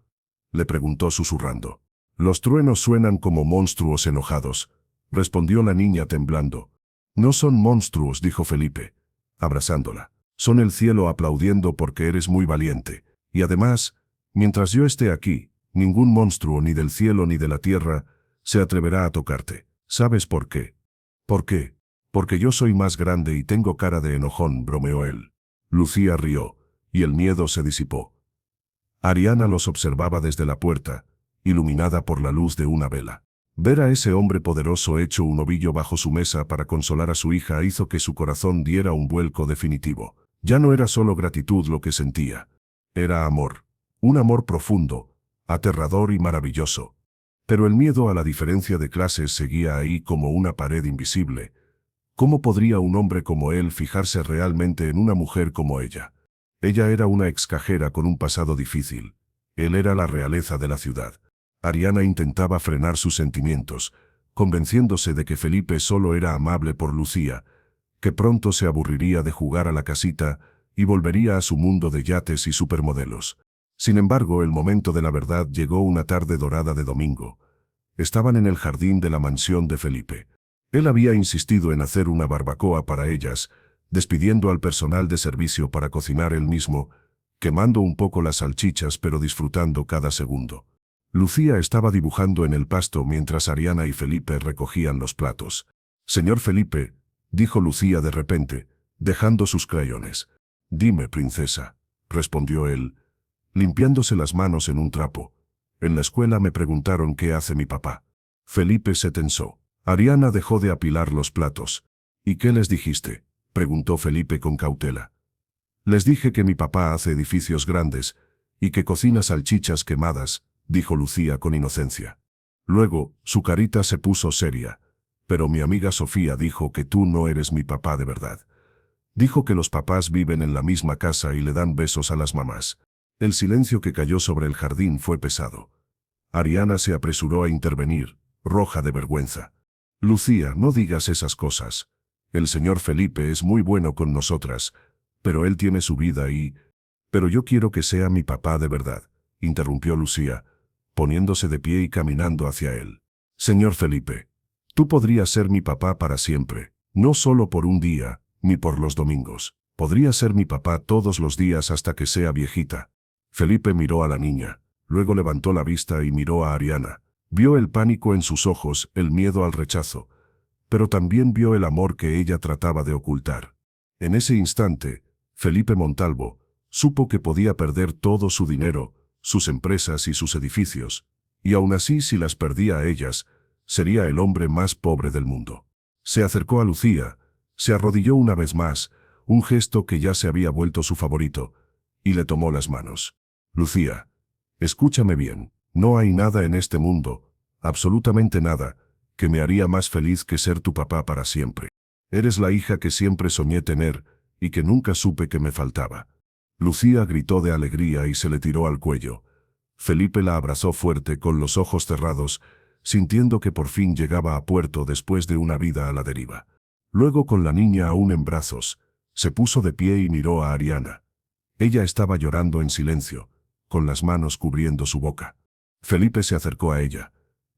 le preguntó susurrando. «Los truenos suenan como monstruos enojados», respondió la niña temblando. «No son monstruos», dijo Felipe, abrazándola. «Son el cielo aplaudiendo porque eres muy valiente. Y además, mientras yo esté aquí, ningún monstruo ni del cielo ni de la tierra se atreverá a tocarte. ¿Sabes por qué?». «¿Por qué?». «Porque yo soy más grande y tengo cara de enojón», bromeó él. Lucía rió, y el miedo se disipó. Ariana los observaba desde la puerta, iluminada por la luz de una vela. Ver a ese hombre poderoso hecho un ovillo bajo su mesa para consolar a su hija hizo que su corazón diera un vuelco definitivo. Ya no era solo gratitud lo que sentía. Era amor. Un amor profundo, aterrador y maravilloso. Pero el miedo a la diferencia de clases seguía ahí como una pared invisible. ¿Cómo podría un hombre como él fijarse realmente en una mujer como ella? Ella era una excajera con un pasado difícil. Él era la realeza de la ciudad. Ariana intentaba frenar sus sentimientos, convenciéndose de que Felipe solo era amable por Lucía, que pronto se aburriría de jugar a la casita y volvería a su mundo de yates y supermodelos. Sin embargo, el momento de la verdad llegó una tarde dorada de domingo. Estaban en el jardín de la mansión de Felipe. Él había insistido en hacer una barbacoa para ellas, despidiendo al personal de servicio para cocinar él mismo, quemando un poco las salchichas pero disfrutando cada segundo. Lucía estaba dibujando en el pasto mientras Ariana y Felipe recogían los platos. «Señor Felipe», dijo Lucía de repente, dejando sus crayones. «Dime, princesa», respondió él, limpiándose las manos en un trapo. «En la escuela me preguntaron qué hace mi papá». Felipe se tensó. Ariana dejó de apilar los platos. «¿Y qué les dijiste?», preguntó Felipe con cautela. «Les dije que mi papá hace edificios grandes y que cocina salchichas quemadas», dijo Lucía con inocencia. Luego, su carita se puso seria. «Pero mi amiga Sofía dijo que tú no eres mi papá de verdad. Dijo que los papás viven en la misma casa y le dan besos a las mamás». El silencio que cayó sobre el jardín fue pesado. Ariana se apresuró a intervenir, roja de vergüenza. «Lucía, no digas esas cosas. El señor Felipe es muy bueno con nosotras, pero él tiene su vida y...» «Pero yo quiero que sea mi papá de verdad», interrumpió Lucía, poniéndose de pie y caminando hacia él. «Señor Felipe, tú podrías ser mi papá para siempre, no solo por un día, ni por los domingos. Podrías ser mi papá todos los días hasta que sea viejita». Felipe miró a la niña, luego levantó la vista y miró a Ariana. Vio el pánico en sus ojos, el miedo al rechazo, pero también vio el amor que ella trataba de ocultar. En ese instante, Felipe Montalvo supo que podía perder todo su dinero, sus empresas y sus edificios, y aún así si las perdía a ellas, sería el hombre más pobre del mundo. Se acercó a Lucía, se arrodilló una vez más, un gesto que ya se había vuelto su favorito, y le tomó las manos. «Lucía, escúchame bien, no hay nada en este mundo, absolutamente nada, que me haría más feliz que ser tu papá para siempre. Eres la hija que siempre soñé tener y que nunca supe que me faltaba». Lucía gritó de alegría y se le tiró al cuello. Felipe la abrazó fuerte con los ojos cerrados, sintiendo que por fin llegaba a puerto después de una vida a la deriva. Luego, con la niña aún en brazos, se puso de pie y miró a Ariana. Ella estaba llorando en silencio, con las manos cubriendo su boca. Felipe se acercó a ella.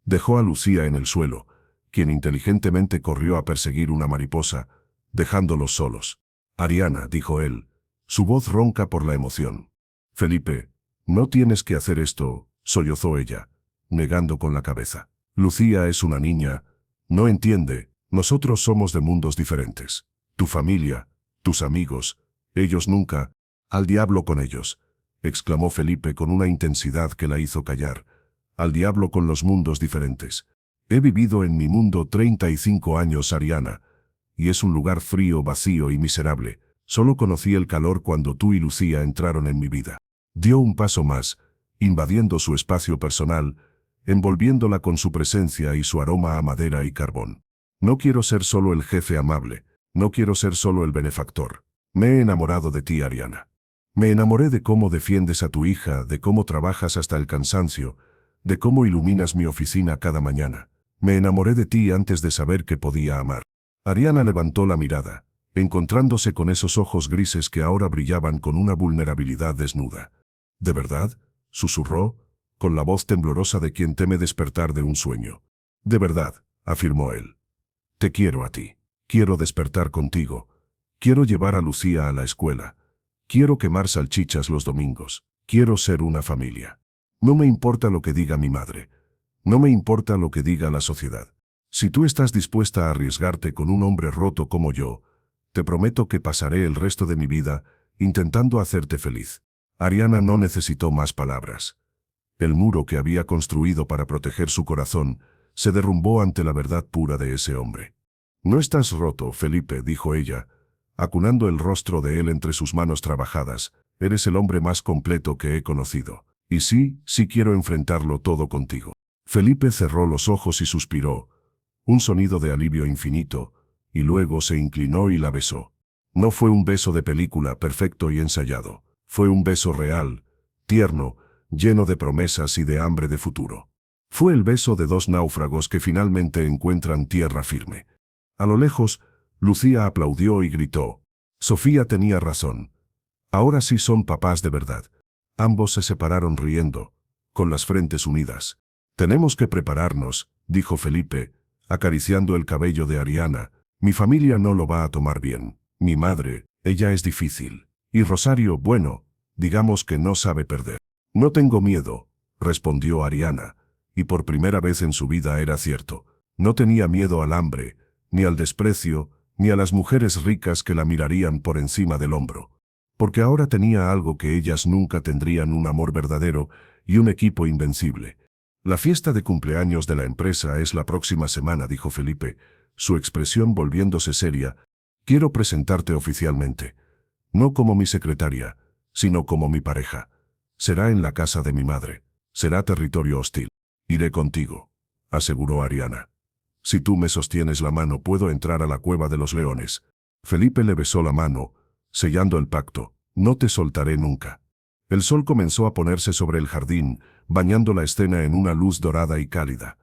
Dejó a Lucía en el suelo, quien inteligentemente corrió a perseguir una mariposa, dejándolos solos. «Ariana», dijo él, su voz ronca por la emoción. «Felipe, no tienes que hacer esto», sollozó ella, negando con la cabeza. «Lucía es una niña, no entiende, nosotros somos de mundos diferentes. Tu familia, tus amigos, ellos nunca...». «Al diablo con ellos», exclamó Felipe con una intensidad que la hizo callar. «Al diablo con los mundos diferentes. He vivido en mi mundo 35 años, Ariana, y es un lugar frío, vacío y miserable. Solo conocí el calor cuando tú y Lucía entraron en mi vida». Dio un paso más, invadiendo su espacio personal, envolviéndola con su presencia y su aroma a madera y carbón. «No quiero ser solo el jefe amable, no quiero ser solo el benefactor. Me he enamorado de ti, Ariana. Me enamoré de cómo defiendes a tu hija, de cómo trabajas hasta el cansancio, de cómo iluminas mi oficina cada mañana. Me enamoré de ti antes de saber que podía amar». Ariana levantó la mirada, encontrándose con esos ojos grises que ahora brillaban con una vulnerabilidad desnuda. «¿De verdad?», susurró, con la voz temblorosa de quien teme despertar de un sueño. «De verdad», afirmó él. «Te quiero a ti. Quiero despertar contigo. Quiero llevar a Lucía a la escuela. Quiero quemar salchichas los domingos. Quiero ser una familia. No me importa lo que diga mi madre. No me importa lo que diga la sociedad. Si tú estás dispuesta a arriesgarte con un hombre roto como yo, te prometo que pasaré el resto de mi vida intentando hacerte feliz». Ariana no necesitó más palabras. El muro que había construido para proteger su corazón se derrumbó ante la verdad pura de ese hombre. «No estás roto, Felipe», dijo ella, acunando el rostro de él entre sus manos trabajadas. «Eres el hombre más completo que he conocido. Y sí, sí quiero enfrentarlo todo contigo». Felipe cerró los ojos y suspiró, un sonido de alivio infinito, y luego se inclinó y la besó. No fue un beso de película perfecto y ensayado. Fue un beso real, tierno, lleno de promesas y de hambre de futuro. Fue el beso de dos náufragos que finalmente encuentran tierra firme. A lo lejos, Lucía aplaudió y gritó. Sofía tenía razón. Ahora sí son papás de verdad. Ambos se separaron riendo, con las frentes unidas. Tenemos que prepararnos, dijo Felipe, acariciando el cabello de Ariana. Mi familia no lo va a tomar bien. Mi madre, ella es difícil. Y Rosario, bueno, digamos que no sabe perder. No tengo miedo, respondió Ariana, y por primera vez en su vida era cierto. No tenía miedo al hambre, ni al desprecio, ni a las mujeres ricas que la mirarían por encima del hombro. Porque ahora tenía algo que ellas nunca tendrían: un amor verdadero y un equipo invencible. La fiesta de cumpleaños de la empresa es la próxima semana, dijo Felipe, su expresión volviéndose seria. Quiero presentarte oficialmente. No como mi secretaria, sino como mi pareja. Será en la casa de mi madre. Será territorio hostil. Iré contigo, aseguró Ariana. Si tú me sostienes la mano, puedo entrar a la cueva de los leones. Felipe le besó la mano, sellando el pacto. No te soltaré nunca. El sol comenzó a ponerse sobre el jardín, bañando la escena en una luz dorada y cálida.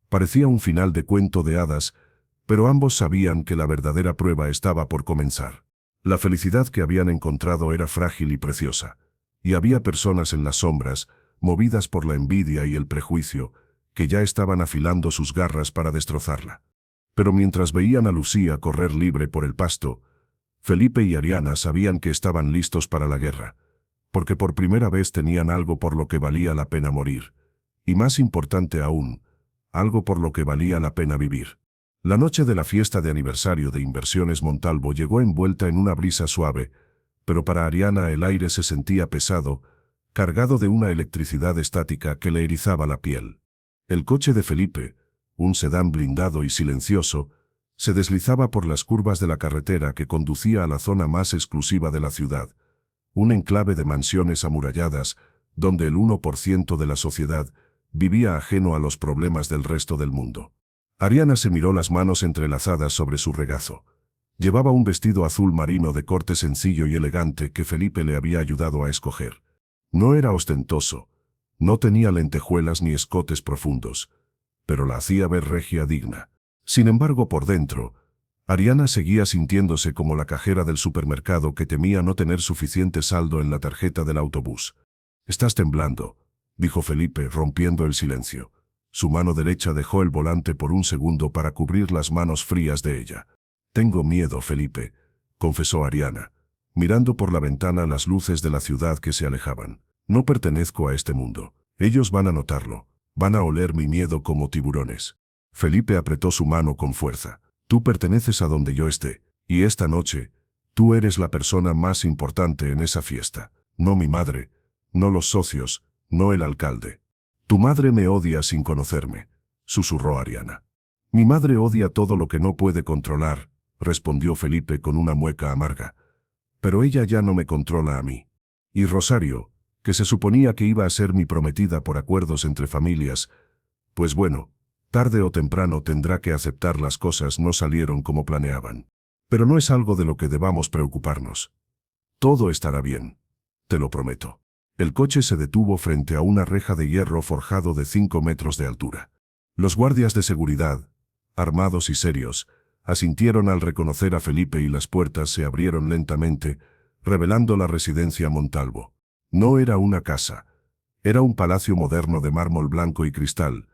Parecía un final de cuento de hadas, pero ambos sabían que la verdadera prueba estaba por comenzar. La felicidad que habían encontrado era frágil y preciosa, y había personas en las sombras, movidas por la envidia y el prejuicio, que ya estaban afilando sus garras para destrozarla. Pero mientras veían a Lucía correr libre por el pasto, Felipe y Ariana sabían que estaban listos para la guerra, porque por primera vez tenían algo por lo que valía la pena morir, y más importante aún, algo por lo que valía la pena vivir. La noche de la fiesta de aniversario de Inversiones Montalvo llegó envuelta en una brisa suave, pero para Ariana el aire se sentía pesado, cargado de una electricidad estática que le erizaba la piel. El coche de Felipe, un sedán blindado y silencioso, se deslizaba por las curvas de la carretera que conducía a la zona más exclusiva de la ciudad, un enclave de mansiones amuralladas, donde el 1% de la sociedad vivía ajeno a los problemas del resto del mundo. Ariana se miró las manos entrelazadas sobre su regazo. Llevaba un vestido azul marino de corte sencillo y elegante que Felipe le había ayudado a escoger. No era ostentoso, no tenía lentejuelas ni escotes profundos, pero la hacía ver regia, digna. Sin embargo, por dentro, Ariana seguía sintiéndose como la cajera del supermercado que temía no tener suficiente saldo en la tarjeta del autobús. «Estás temblando», dijo Felipe, rompiendo el silencio. Su mano derecha dejó el volante por un segundo para cubrir las manos frías de ella. «Tengo miedo, Felipe», confesó Ariana, mirando por la ventana las luces de la ciudad que se alejaban. «No pertenezco a este mundo. Ellos van a notarlo. Van a oler mi miedo como tiburones». Felipe apretó su mano con fuerza. «Tú perteneces a donde yo esté, y esta noche, tú eres la persona más importante en esa fiesta. No mi madre, no los socios, no el alcalde». «Tu madre me odia sin conocerme», susurró Ariana. «Mi madre odia todo lo que no puede controlar», respondió Felipe con una mueca amarga. «Pero ella ya no me controla a mí. Y Rosario, que se suponía que iba a ser mi prometida por acuerdos entre familias, pues bueno, tarde o temprano tendrá que aceptar las cosas no salieron como planeaban. Pero no es algo de lo que debamos preocuparnos. Todo estará bien. Te lo prometo». El coche se detuvo frente a una reja de hierro forjado de 5 metros de altura. Los guardias de seguridad, armados y serios, asintieron al reconocer a Felipe y las puertas se abrieron lentamente, revelando la residencia Montalvo. No era una casa. Era un palacio moderno de mármol blanco y cristal,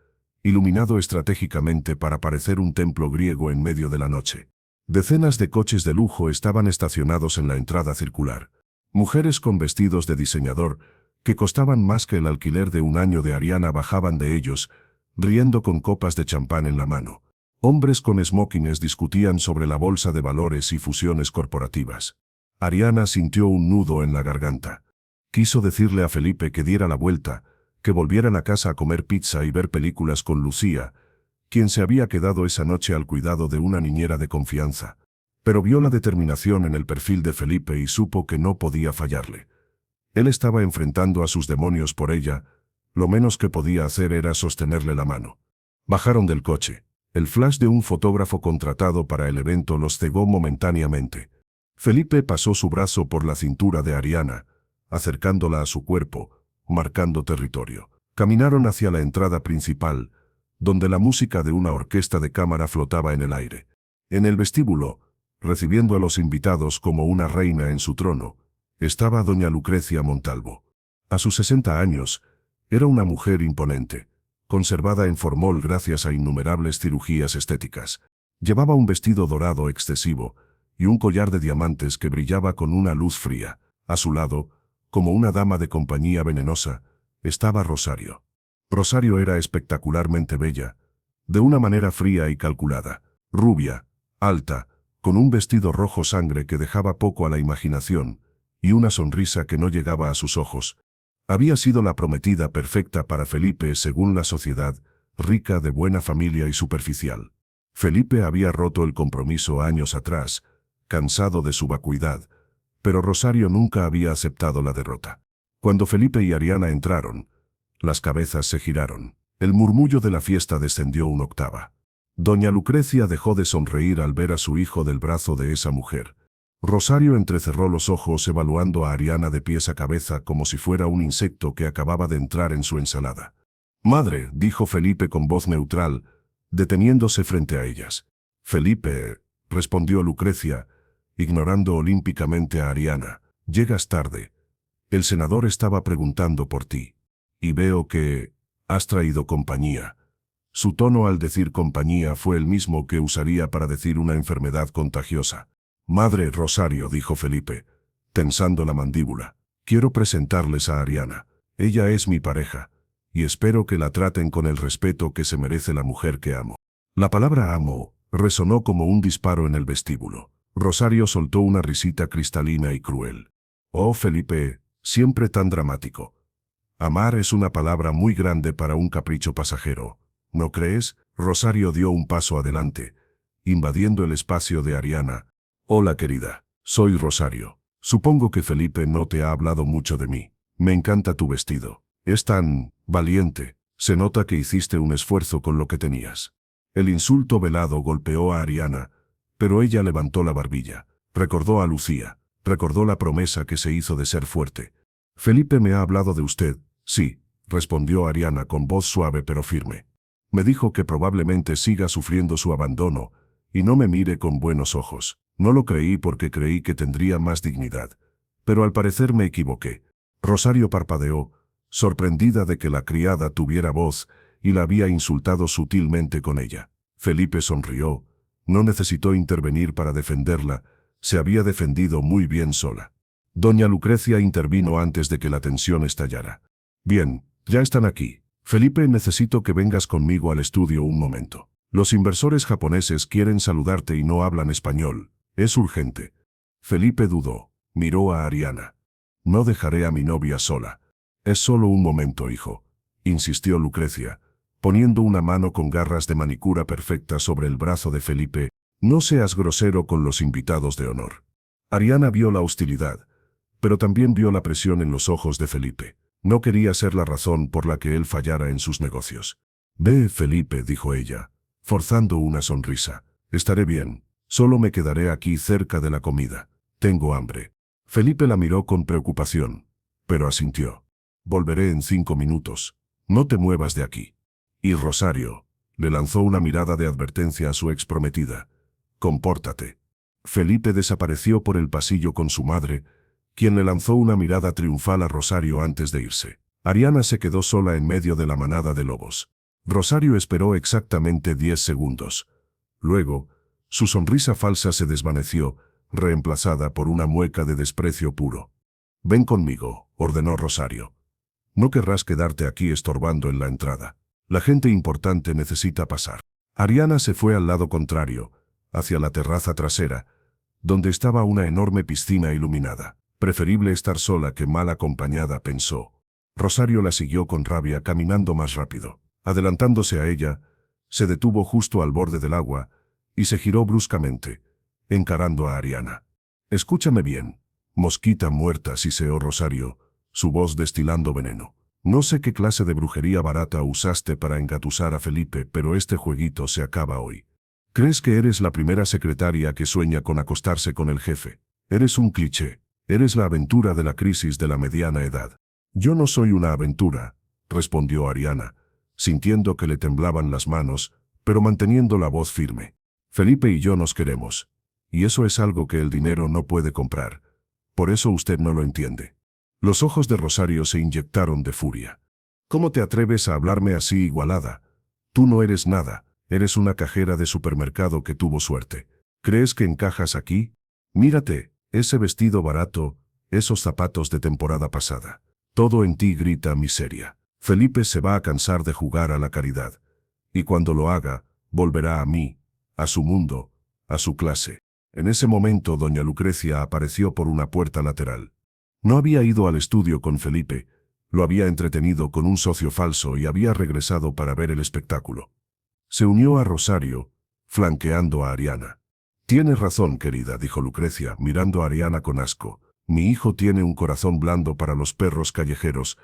iluminado estratégicamente para parecer un templo griego en medio de la noche. Decenas de coches de lujo estaban estacionados en la entrada circular. Mujeres con vestidos de diseñador, que costaban más que el alquiler de un año de Ariana, bajaban de ellos, riendo con copas de champán en la mano. Hombres con smokines discutían sobre la bolsa de valores y fusiones corporativas. Ariana sintió un nudo en la garganta. Quiso decirle a Felipe que diera la vuelta, que volvieran a casa a comer pizza y ver películas con Lucía, quien se había quedado esa noche al cuidado de una niñera de confianza. Pero vio la determinación en el perfil de Felipe y supo que no podía fallarle. Él estaba enfrentando a sus demonios por ella, lo menos que podía hacer era sostenerle la mano. Bajaron del coche. El flash de un fotógrafo contratado para el evento los cegó momentáneamente. Felipe pasó su brazo por la cintura de Ariana, acercándola a su cuerpo, marcando territorio. Caminaron hacia la entrada principal, donde la música de una orquesta de cámara flotaba en el aire. En el vestíbulo, recibiendo a los invitados como una reina en su trono, estaba doña Lucrecia Montalvo. A sus 60 años, era una mujer imponente, conservada en formol gracias a innumerables cirugías estéticas. Llevaba un vestido dorado excesivo y un collar de diamantes que brillaba con una luz fría. A su lado, como una dama de compañía venenosa, estaba Rosario. Rosario era espectacularmente bella, de una manera fría y calculada, rubia, alta, con un vestido rojo sangre que dejaba poco a la imaginación, y una sonrisa que no llegaba a sus ojos. Había sido la prometida perfecta para Felipe según la sociedad, rica, de buena familia y superficial. Felipe había roto el compromiso años atrás, cansado de su vacuidad, pero Rosario nunca había aceptado la derrota. Cuando Felipe y Ariana entraron, las cabezas se giraron. El murmullo de la fiesta descendió una octava. Doña Lucrecia dejó de sonreír al ver a su hijo del brazo de esa mujer. Rosario entrecerró los ojos evaluando a Ariana de pies a cabeza como si fuera un insecto que acababa de entrar en su ensalada. «Madre», dijo Felipe con voz neutral, deteniéndose frente a ellas. «Felipe», respondió Lucrecia, ignorando olímpicamente a Ariana, «llegas tarde. El senador estaba preguntando por ti. Y veo que has traído compañía». Su tono al decir compañía fue el mismo que usaría para decir una enfermedad contagiosa. «Madre Rosario», dijo Felipe, tensando la mandíbula, «quiero presentarles a Ariana. Ella es mi pareja, y espero que la traten con el respeto que se merece la mujer que amo». La palabra amo resonó como un disparo en el vestíbulo. Rosario soltó una risita cristalina y cruel. «Oh, Felipe, siempre tan dramático. Amar es una palabra muy grande para un capricho pasajero, ¿no crees?» Rosario dio un paso adelante, invadiendo el espacio de Ariana. «Hola, querida. Soy Rosario. Supongo que Felipe no te ha hablado mucho de mí. Me encanta tu vestido. Es tan valiente. Se nota que hiciste un esfuerzo con lo que tenías». El insulto velado golpeó a Ariana, pero ella levantó la barbilla. Recordó a Lucía. Recordó la promesa que se hizo de ser fuerte. «Felipe me ha hablado de usted». «Sí», respondió Ariana con voz suave pero firme. «Me dijo que probablemente siga sufriendo su abandono y no me mire con buenos ojos. No lo creí porque creí que tendría más dignidad. Pero al parecer me equivoqué». Rosario parpadeó, sorprendida de que la criada tuviera voz y la había insultado sutilmente con ella. Felipe sonrió. No necesitó intervenir para defenderla, se había defendido muy bien sola. Doña Lucrecia intervino antes de que la tensión estallara. «Bien, ya están aquí. Felipe, necesito que vengas conmigo al estudio un momento. Los inversores japoneses quieren saludarte y no hablan español. Es urgente». Felipe dudó. Miró a Ariana. «No dejaré a mi novia sola». «Es solo un momento, hijo», insistió Lucrecia, poniendo una mano con garras de manicura perfecta sobre el brazo de Felipe. «No seas grosero con los invitados de honor». Ariana vio la hostilidad, pero también vio la presión en los ojos de Felipe. No quería ser la razón por la que él fallara en sus negocios. «Ve, Felipe», dijo ella, forzando una sonrisa. «Estaré bien. Solo me quedaré aquí cerca de la comida. Tengo hambre». Felipe la miró con preocupación, pero asintió. «Volveré en 5 minutos. No te muevas de aquí». «Y Rosario», le lanzó una mirada de advertencia a su exprometida. «Compórtate». Felipe desapareció por el pasillo con su madre, quien le lanzó una mirada triunfal a Rosario antes de irse. Ariana se quedó sola en medio de la manada de lobos. Rosario esperó exactamente 10 segundos. Luego, su sonrisa falsa se desvaneció, reemplazada por una mueca de desprecio puro. «Ven conmigo», ordenó Rosario. «No querrás quedarte aquí estorbando en la entrada. La gente importante necesita pasar». Ariana se fue al lado contrario, hacia la terraza trasera, donde estaba una enorme piscina iluminada. «Preferible estar sola que mal acompañada», pensó. Rosario la siguió con rabia caminando más rápido. Adelantándose a ella, se detuvo justo al borde del agua y se giró bruscamente, encarando a Ariana. «Escúchame bien, mosquita muerta», siseó Rosario, su voz destilando veneno. «No sé qué clase de brujería barata usaste para engatusar a Felipe, pero este jueguito se acaba hoy. ¿Crees que eres la primera secretaria que sueña con acostarse con el jefe? Eres un cliché. Eres la aventura de la crisis de la mediana edad». «Yo no soy una aventura», respondió Ariana, sintiendo que le temblaban las manos, pero manteniendo la voz firme. «Felipe y yo nos queremos, y eso es algo que el dinero no puede comprar. Por eso usted no lo entiende. Los ojos de Rosario se inyectaron de furia. ¿Cómo te atreves a hablarme así, igualada? Tú no eres nada, eres una cajera de supermercado que tuvo suerte. ¿Crees que encajas aquí? Mírate, ese vestido barato, esos zapatos de temporada pasada. Todo en ti grita miseria. Felipe se va a cansar de jugar a la caridad. Y cuando lo haga, volverá a mí, a su mundo, a su clase. En ese momento doña Lucrecia apareció por una puerta lateral. No había ido al estudio con Felipe, lo había entretenido con un socio falso y había regresado para ver el espectáculo. Se unió a Rosario, flanqueando a Ariana. Tienes razón, querida, dijo Lucrecia, mirando a Ariana con asco. Mi hijo tiene un corazón blando para los perros callejeros,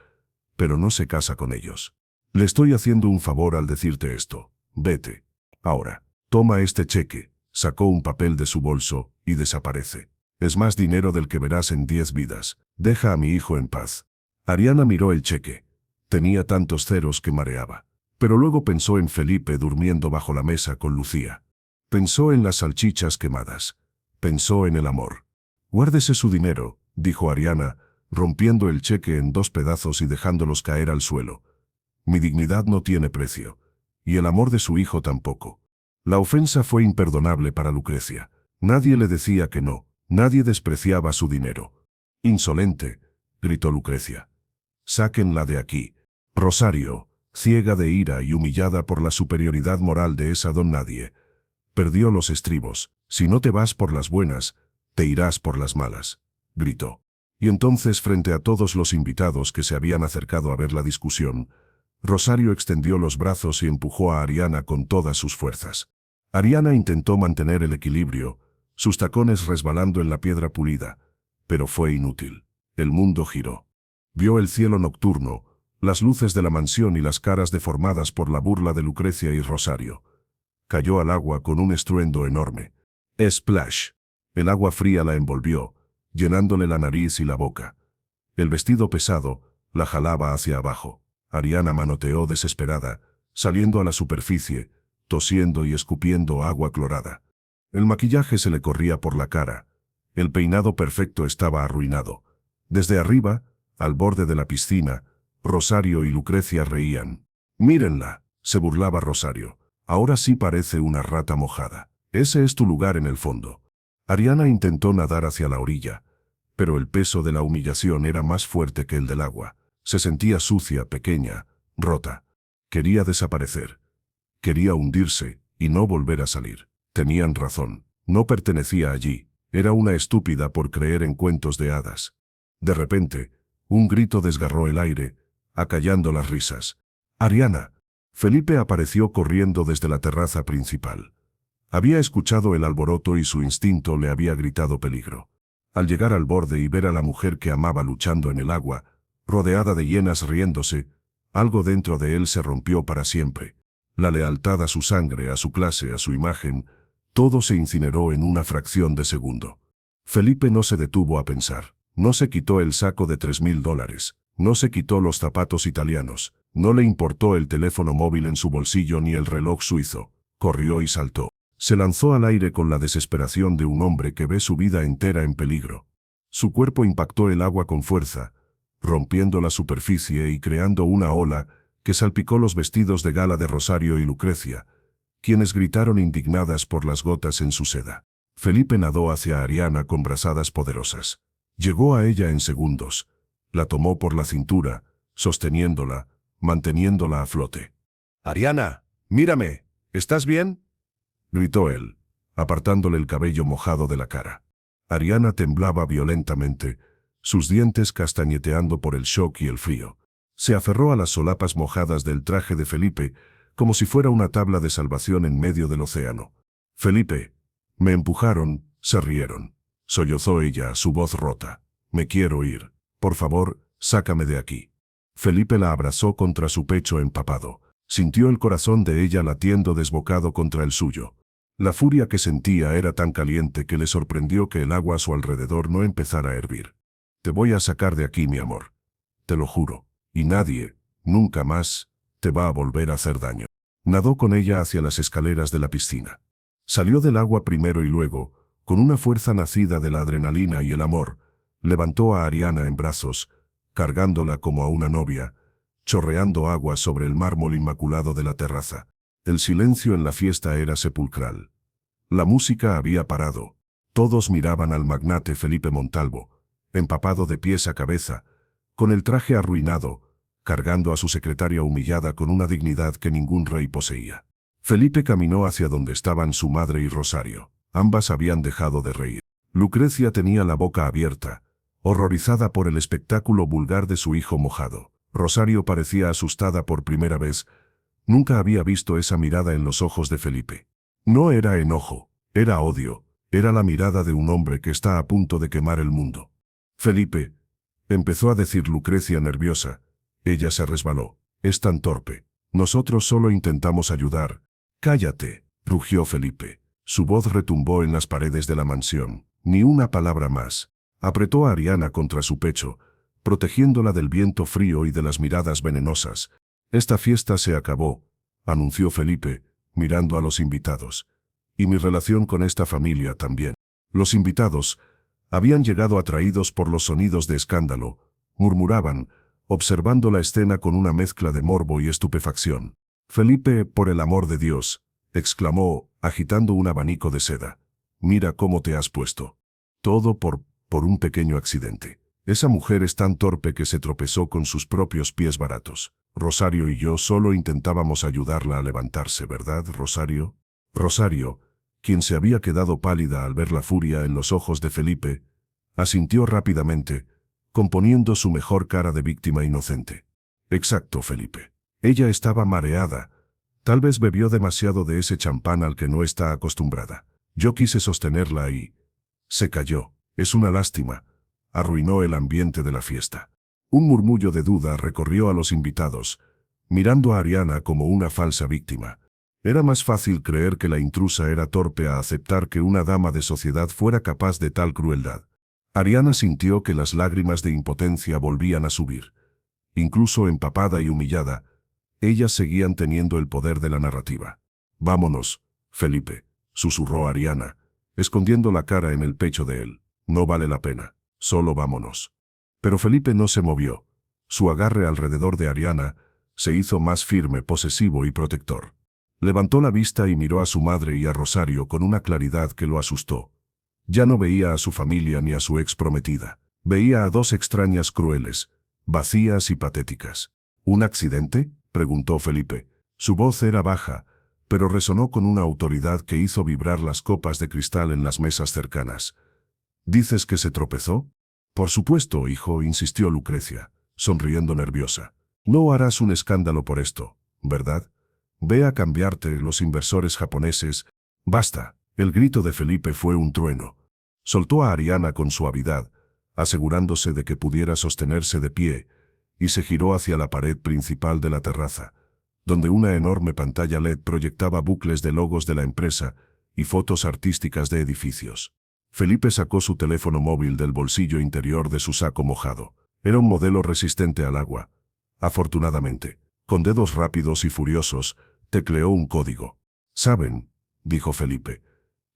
pero no se casa con ellos. Le estoy haciendo un favor al decirte esto. Vete. Ahora, toma este cheque. Sacó un papel de su bolso y desaparece. Es más dinero del que verás en 10 vidas. Deja a mi hijo en paz. Ariana miró el cheque. Tenía tantos ceros que mareaba. Pero luego pensó en Felipe durmiendo bajo la mesa con Lucía. Pensó en las salchichas quemadas. Pensó en el amor. Guárdese su dinero, dijo Ariana, rompiendo el cheque en 2 pedazos y dejándolos caer al suelo. Mi dignidad no tiene precio. Y el amor de su hijo tampoco. La ofensa fue imperdonable para Lucrecia. Nadie le decía que no. Nadie despreciaba su dinero. Insolente, gritó Lucrecia. Sáquenla de aquí. Rosario, ciega de ira y humillada por la superioridad moral de esa don nadie, perdió los estribos. Si no te vas por las buenas, te irás por las malas, gritó. Y entonces, frente a todos los invitados que se habían acercado a ver la discusión, Rosario extendió los brazos y empujó a Ariana con todas sus fuerzas. Ariana intentó mantener el equilibrio, sus tacones resbalando en la piedra pulida, pero fue inútil. El mundo giró. Vio el cielo nocturno, las luces de la mansión y las caras deformadas por la burla de Lucrecia y Rosario. Cayó al agua con un estruendo enorme. ¡Splash! El agua fría la envolvió, llenándole la nariz y la boca. El vestido pesado la jalaba hacia abajo. Ariana manoteó desesperada, saliendo a la superficie, tosiendo y escupiendo agua clorada. El maquillaje se le corría por la cara. El peinado perfecto estaba arruinado. Desde arriba, al borde de la piscina, Rosario y Lucrecia reían. «Mírenla», se burlaba Rosario. «Ahora sí parece una rata mojada. Ese es tu lugar en el fondo». Ariana intentó nadar hacia la orilla, pero el peso de la humillación era más fuerte que el del agua. Se sentía sucia, pequeña, rota. Quería desaparecer. Quería hundirse y no volver a salir. Tenían razón. No pertenecía allí. Era una estúpida por creer en cuentos de hadas. De repente, un grito desgarró el aire, acallando las risas. «Ariana». Felipe apareció corriendo desde la terraza principal. Había escuchado el alboroto y su instinto le había gritado peligro. Al llegar al borde y ver a la mujer que amaba luchando en el agua, rodeada de hienas riéndose, algo dentro de él se rompió para siempre. La lealtad a su sangre, a su clase, a su imagen, todo se incineró en una fracción de segundo. Felipe no se detuvo a pensar. No se quitó el saco de $3,000, no se quitó los zapatos italianos, no le importó el teléfono móvil en su bolsillo ni el reloj suizo. Corrió y saltó. Se lanzó al aire con la desesperación de un hombre que ve su vida entera en peligro. Su cuerpo impactó el agua con fuerza, rompiendo la superficie y creando una ola que salpicó los vestidos de gala de Rosario y Lucrecia, quienes gritaron indignadas por las gotas en su seda. Felipe nadó hacia Ariana con brazadas poderosas. Llegó a ella en segundos. La tomó por la cintura, sosteniéndola, manteniéndola a flote. «Ariana, mírame, ¿estás bien?», gritó él, apartándole el cabello mojado de la cara. Ariana temblaba violentamente, sus dientes castañeteando por el shock y el frío. Se aferró a las solapas mojadas del traje de Felipe, como si fuera una tabla de salvación en medio del océano. «Felipe». «Me empujaron», se rieron. Sollozó ella, su voz rota. «Me quiero ir. Por favor, sácame de aquí». Felipe la abrazó contra su pecho empapado. Sintió el corazón de ella latiendo desbocado contra el suyo. La furia que sentía era tan caliente que le sorprendió que el agua a su alrededor no empezara a hervir. «Te voy a sacar de aquí, mi amor. Te lo juro. Y nadie, nunca más, te va a volver a hacer daño». Nadó con ella hacia las escaleras de la piscina. Salió del agua primero y luego, con una fuerza nacida de la adrenalina y el amor, Levantó a Ariana en brazos, cargándola como a una novia, chorreando agua sobre el mármol inmaculado de la terraza. El silencio en la fiesta era sepulcral. La música había parado. Todos miraban al magnate Felipe Montalvo, empapado de pies a cabeza, con el traje arruinado, cargando a su secretaria humillada con una dignidad que ningún rey poseía. Felipe caminó hacia donde estaban su madre y Rosario. Ambas habían dejado de reír. Lucrecia tenía la boca abierta, horrorizada por el espectáculo vulgar de su hijo mojado. Rosario parecía asustada por primera vez. Nunca había visto esa mirada en los ojos de Felipe. No era enojo, era odio, era la mirada de un hombre que está a punto de quemar el mundo. Felipe, empezó a decir Lucrecia nerviosa. Ella se resbaló. Es tan torpe. Nosotros solo intentamos ayudar. Cállate, rugió Felipe. Su voz retumbó en las paredes de la mansión. Ni una palabra más. Apretó a Ariana contra su pecho, protegiéndola del viento frío y de las miradas venenosas. Esta fiesta se acabó, anunció Felipe, mirando a los invitados. Y mi relación con esta familia también. Los invitados habían llegado atraídos por los sonidos de escándalo, murmuraban, observando la escena con una mezcla de morbo y estupefacción. Felipe, por el amor de Dios, exclamó, agitando un abanico de seda. Mira cómo te has puesto. Todo por un pequeño accidente. Esa mujer es tan torpe que se tropezó con sus propios pies baratos. Rosario y yo solo intentábamos ayudarla a levantarse, ¿verdad, Rosario? Rosario, quien se había quedado pálida al ver la furia en los ojos de Felipe, asintió rápidamente, componiendo su mejor cara de víctima inocente. Exacto, Felipe. Ella estaba mareada. Tal vez bebió demasiado de ese champán al que no está acostumbrada. Yo quise sostenerla y se cayó. Es una lástima. Arruinó el ambiente de la fiesta. Un murmullo de duda recorrió a los invitados, mirando a Ariana como una falsa víctima. Era más fácil creer que la intrusa era torpe a aceptar que una dama de sociedad fuera capaz de tal crueldad. Ariana sintió que las lágrimas de impotencia volvían a subir. Incluso empapada y humillada, ellas seguían teniendo el poder de la narrativa. Vámonos, Felipe, susurró Ariana, escondiendo la cara en el pecho de él. No vale la pena, solo vámonos. Pero Felipe no se movió. Su agarre alrededor de Ariana se hizo más firme, posesivo y protector. Levantó la vista y miró a su madre y a Rosario con una claridad que lo asustó. Ya no veía a su familia ni a su ex prometida. Veía a dos extrañas crueles, vacías y patéticas. ¿Un accidente?, preguntó Felipe. Su voz era baja, pero resonó con una autoridad que hizo vibrar las copas de cristal en las mesas cercanas. ¿Dices que se tropezó? Por supuesto, hijo, insistió Lucrecia, sonriendo nerviosa. No harás un escándalo por esto, ¿verdad? Ve a cambiarte, los inversores japoneses. Basta. El grito de Felipe fue un trueno. Soltó a Ariana con suavidad, asegurándose de que pudiera sostenerse de pie, y se giró hacia la pared principal de la terraza, donde una enorme pantalla LED proyectaba bucles de logos de la empresa y fotos artísticas de edificios. Felipe sacó su teléfono móvil del bolsillo interior de su saco mojado. Era un modelo resistente al agua. Afortunadamente, con dedos rápidos y furiosos, tecleó un código. ¿Saben?, dijo Felipe,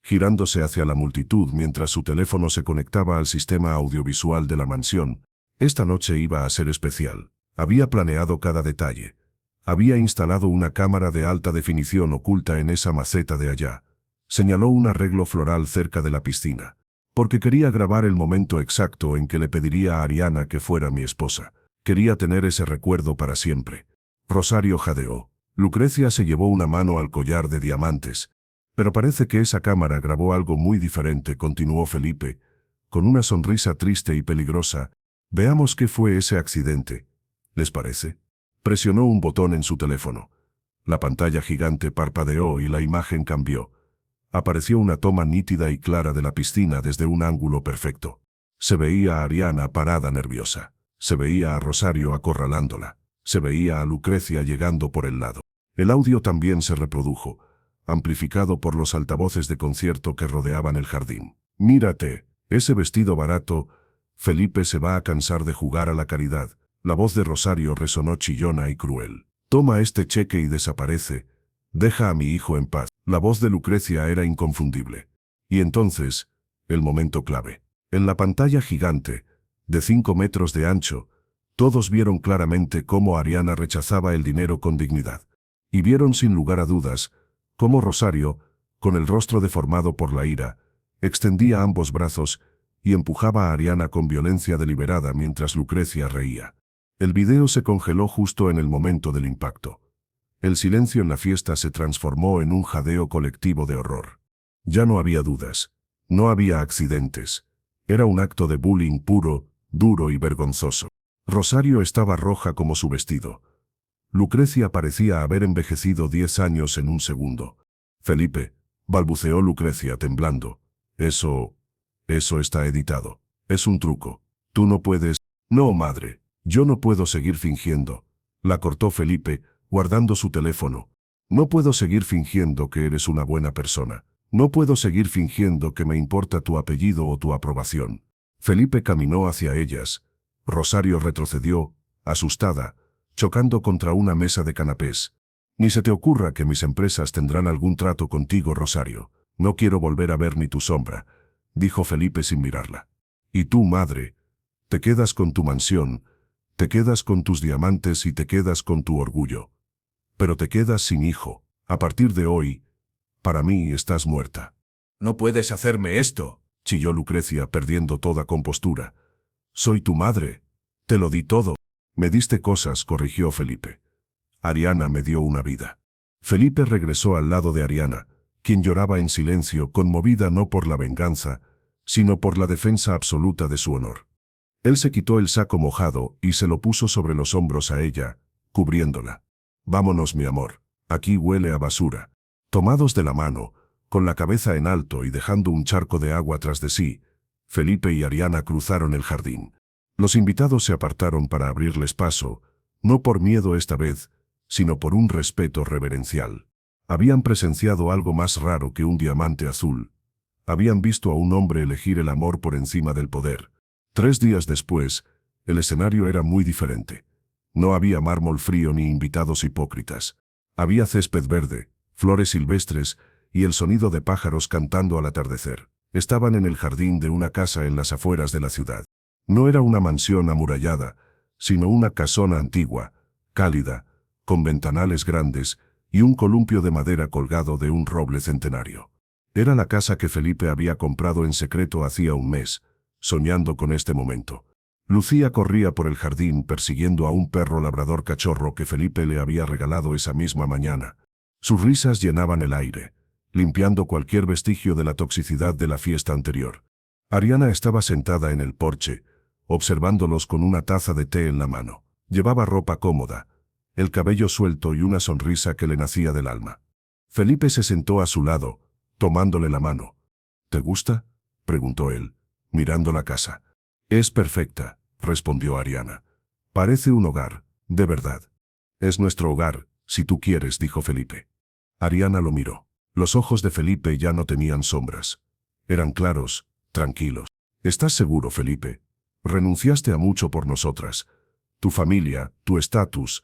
girándose hacia la multitud mientras su teléfono se conectaba al sistema audiovisual de la mansión. Esta noche iba a ser especial. Había planeado cada detalle. Había instalado una cámara de alta definición oculta en esa maceta de allá. Señaló un arreglo floral cerca de la piscina, porque quería grabar el momento exacto en que le pediría a Ariana que fuera mi esposa. Quería tener ese recuerdo para siempre. Rosario jadeó. Lucrecia se llevó una mano al collar de diamantes. Pero parece que esa cámara grabó algo muy diferente, continuó Felipe, con una sonrisa triste y peligrosa. Veamos qué fue ese accidente. ¿Les parece? Presionó un botón en su teléfono. La pantalla gigante parpadeó y la imagen cambió. Apareció una toma nítida y clara de la piscina desde un ángulo perfecto. Se veía a Ariana parada nerviosa. Se veía a Rosario acorralándola. Se veía a Lucrecia llegando por el lado. El audio también se reprodujo, amplificado por los altavoces de concierto que rodeaban el jardín. Mírate, ese vestido barato. Felipe se va a cansar de jugar a la caridad. La voz de Rosario resonó chillona y cruel. Toma este cheque y desaparece. Deja a mi hijo en paz. La voz de Lucrecia era inconfundible. Y entonces, el momento clave. En la pantalla gigante, de 5 metros de ancho. Todos vieron claramente cómo Ariana rechazaba el dinero con dignidad. Y vieron sin lugar a dudas cómo Rosario, con el rostro deformado por la ira, extendía ambos brazos y empujaba a Ariana con violencia deliberada mientras Lucrecia reía. El video se congeló justo en el momento del impacto. El silencio en la fiesta se transformó en un jadeo colectivo de horror. Ya no había dudas. No había accidentes. Era un acto de bullying puro, duro y vergonzoso. Rosario estaba roja como su vestido. Lucrecia parecía haber envejecido 10 años en un segundo. Felipe, balbuceó Lucrecia temblando. Eso está editado. Es un truco. Tú no puedes... No, madre. Yo no puedo seguir fingiendo. La cortó Felipe, guardando su teléfono. No puedo seguir fingiendo que eres una buena persona. No puedo seguir fingiendo que me importa tu apellido o tu aprobación. Felipe caminó hacia ellas. Rosario retrocedió, asustada, chocando contra una mesa de canapés. Ni se te ocurra que mis empresas tendrán algún trato contigo, Rosario. No quiero volver a ver ni tu sombra, dijo Felipe sin mirarla. Y tú, madre, te quedas con tu mansión, te quedas con tus diamantes y te quedas con tu orgullo. Pero te quedas sin hijo. A partir de hoy, para mí estás muerta. No puedes hacerme esto, chilló Lucrecia perdiendo toda compostura. Soy tu madre. Te lo di todo. Me diste cosas, corrigió Felipe. Ariana me dio una vida. Felipe regresó al lado de Ariana, quien lloraba en silencio, conmovida no por la venganza, sino por la defensa absoluta de su honor. Él se quitó el saco mojado y se lo puso sobre los hombros a ella, cubriéndola. Vámonos, mi amor. Aquí huele a basura. Tomados de la mano, con la cabeza en alto y dejando un charco de agua tras de sí, Felipe y Ariana cruzaron el jardín. Los invitados se apartaron para abrirles paso, no por miedo esta vez, sino por un respeto reverencial. Habían presenciado algo más raro que un diamante azul. Habían visto a un hombre elegir el amor por encima del poder. 3 días después, el escenario era muy diferente. No había mármol frío ni invitados hipócritas. Había césped verde, flores silvestres y el sonido de pájaros cantando al atardecer. Estaban en el jardín de una casa en las afueras de la ciudad. No era una mansión amurallada, sino una casona antigua, cálida, con ventanales grandes y un columpio de madera colgado de un roble centenario. Era la casa que Felipe había comprado en secreto hacía un mes, soñando con este momento. Lucía corría por el jardín persiguiendo a un perro labrador cachorro que Felipe le había regalado esa misma mañana. Sus risas llenaban el aire, limpiando cualquier vestigio de la toxicidad de la fiesta anterior. Ariana estaba sentada en el porche, observándolos con una taza de té en la mano. Llevaba ropa cómoda, el cabello suelto y una sonrisa que le nacía del alma. Felipe se sentó a su lado, tomándole la mano. ¿Te gusta?, preguntó él, mirando la casa. Es perfecta, respondió Ariana. Parece un hogar, de verdad. Es nuestro hogar, si tú quieres, dijo Felipe. Ariana lo miró. Los ojos de Felipe ya no tenían sombras. Eran claros, tranquilos. ¿Estás seguro, Felipe? Renunciaste a mucho por nosotras. Tu familia, tu estatus.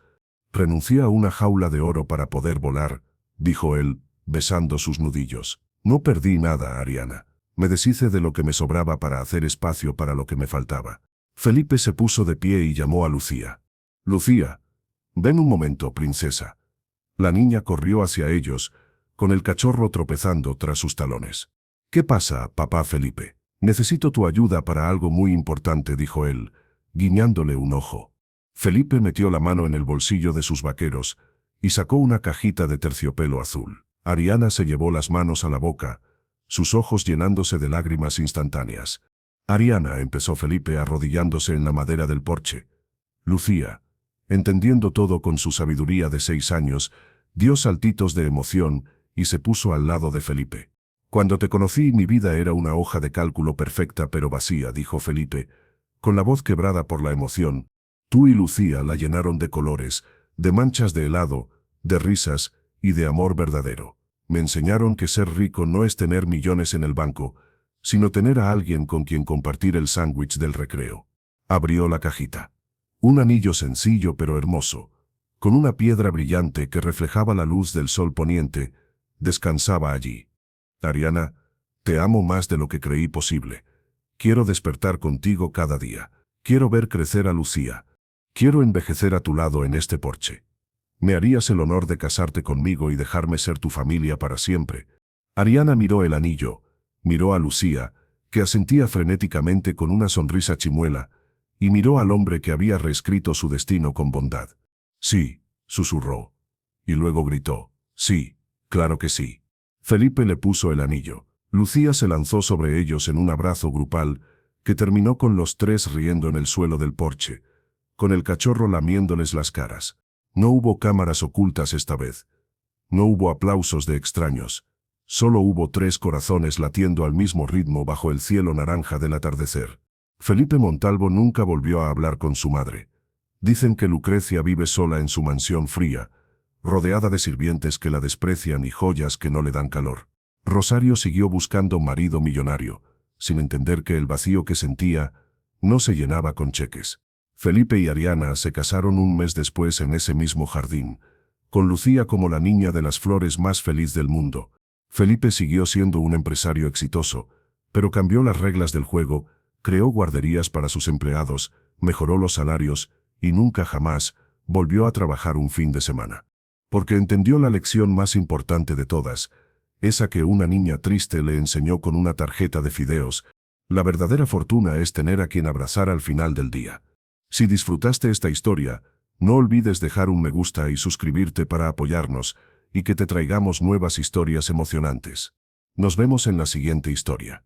Renuncié a una jaula de oro para poder volar, dijo él, besando sus nudillos. No perdí nada, Ariana. Me deshice de lo que me sobraba para hacer espacio para lo que me faltaba. Felipe se puso de pie y llamó a Lucía. Lucía, ven un momento, princesa. La niña corrió hacia ellos, con el cachorro tropezando tras sus talones. ¿Qué pasa, papá Felipe? Necesito tu ayuda para algo muy importante, dijo él, guiñándole un ojo. Felipe metió la mano en el bolsillo de sus vaqueros y sacó una cajita de terciopelo azul. Ariana se llevó las manos a la boca, sus ojos llenándose de lágrimas instantáneas. Ariana, empezó Felipe arrodillándose en la madera del porche. Lucía, entendiendo todo con su sabiduría de 6 años, dio saltitos de emoción y se puso al lado de Felipe. Cuando te conocí, mi vida era una hoja de cálculo perfecta pero vacía, dijo Felipe, con la voz quebrada por la emoción. Tú y Lucía la llenaron de colores, de manchas de helado, de risas y de amor verdadero. Me enseñaron que ser rico no es tener millones en el banco, sino tener a alguien con quien compartir el sándwich del recreo. Abrió la cajita. Un anillo sencillo pero hermoso, con una piedra brillante que reflejaba la luz del sol poniente, descansaba allí. Ariana, te amo más de lo que creí posible. Quiero despertar contigo cada día. Quiero ver crecer a Lucía. Quiero envejecer a tu lado en este porche. ¿Me harías el honor de casarte conmigo y dejarme ser tu familia para siempre? Ariana miró el anillo, miró a Lucía, que asentía frenéticamente con una sonrisa chimuela, y miró al hombre que había reescrito su destino con bondad. Sí, susurró. Y luego gritó, sí, claro que sí. Felipe le puso el anillo. Lucía se lanzó sobre ellos en un abrazo grupal, que terminó con los tres riendo en el suelo del porche, con el cachorro lamiéndoles las caras. No hubo cámaras ocultas esta vez. No hubo aplausos de extraños. Solo hubo tres corazones latiendo al mismo ritmo bajo el cielo naranja del atardecer. Felipe Montalvo nunca volvió a hablar con su madre. Dicen que Lucrecia vive sola en su mansión fría, rodeada de sirvientes que la desprecian y joyas que no le dan calor. Rosario siguió buscando marido millonario, sin entender que el vacío que sentía no se llenaba con cheques. Felipe y Ariana se casaron un mes después en ese mismo jardín, con Lucía como la niña de las flores más feliz del mundo. Felipe siguió siendo un empresario exitoso, pero cambió las reglas del juego, creó guarderías para sus empleados, mejoró los salarios y nunca jamás volvió a trabajar un fin de semana. Porque entendió la lección más importante de todas, esa que una niña triste le enseñó con una tarjeta de fideos: la verdadera fortuna es tener a quien abrazar al final del día. Si disfrutaste esta historia, no olvides dejar un me gusta y suscribirte para apoyarnos y que te traigamos nuevas historias emocionantes. Nos vemos en la siguiente historia.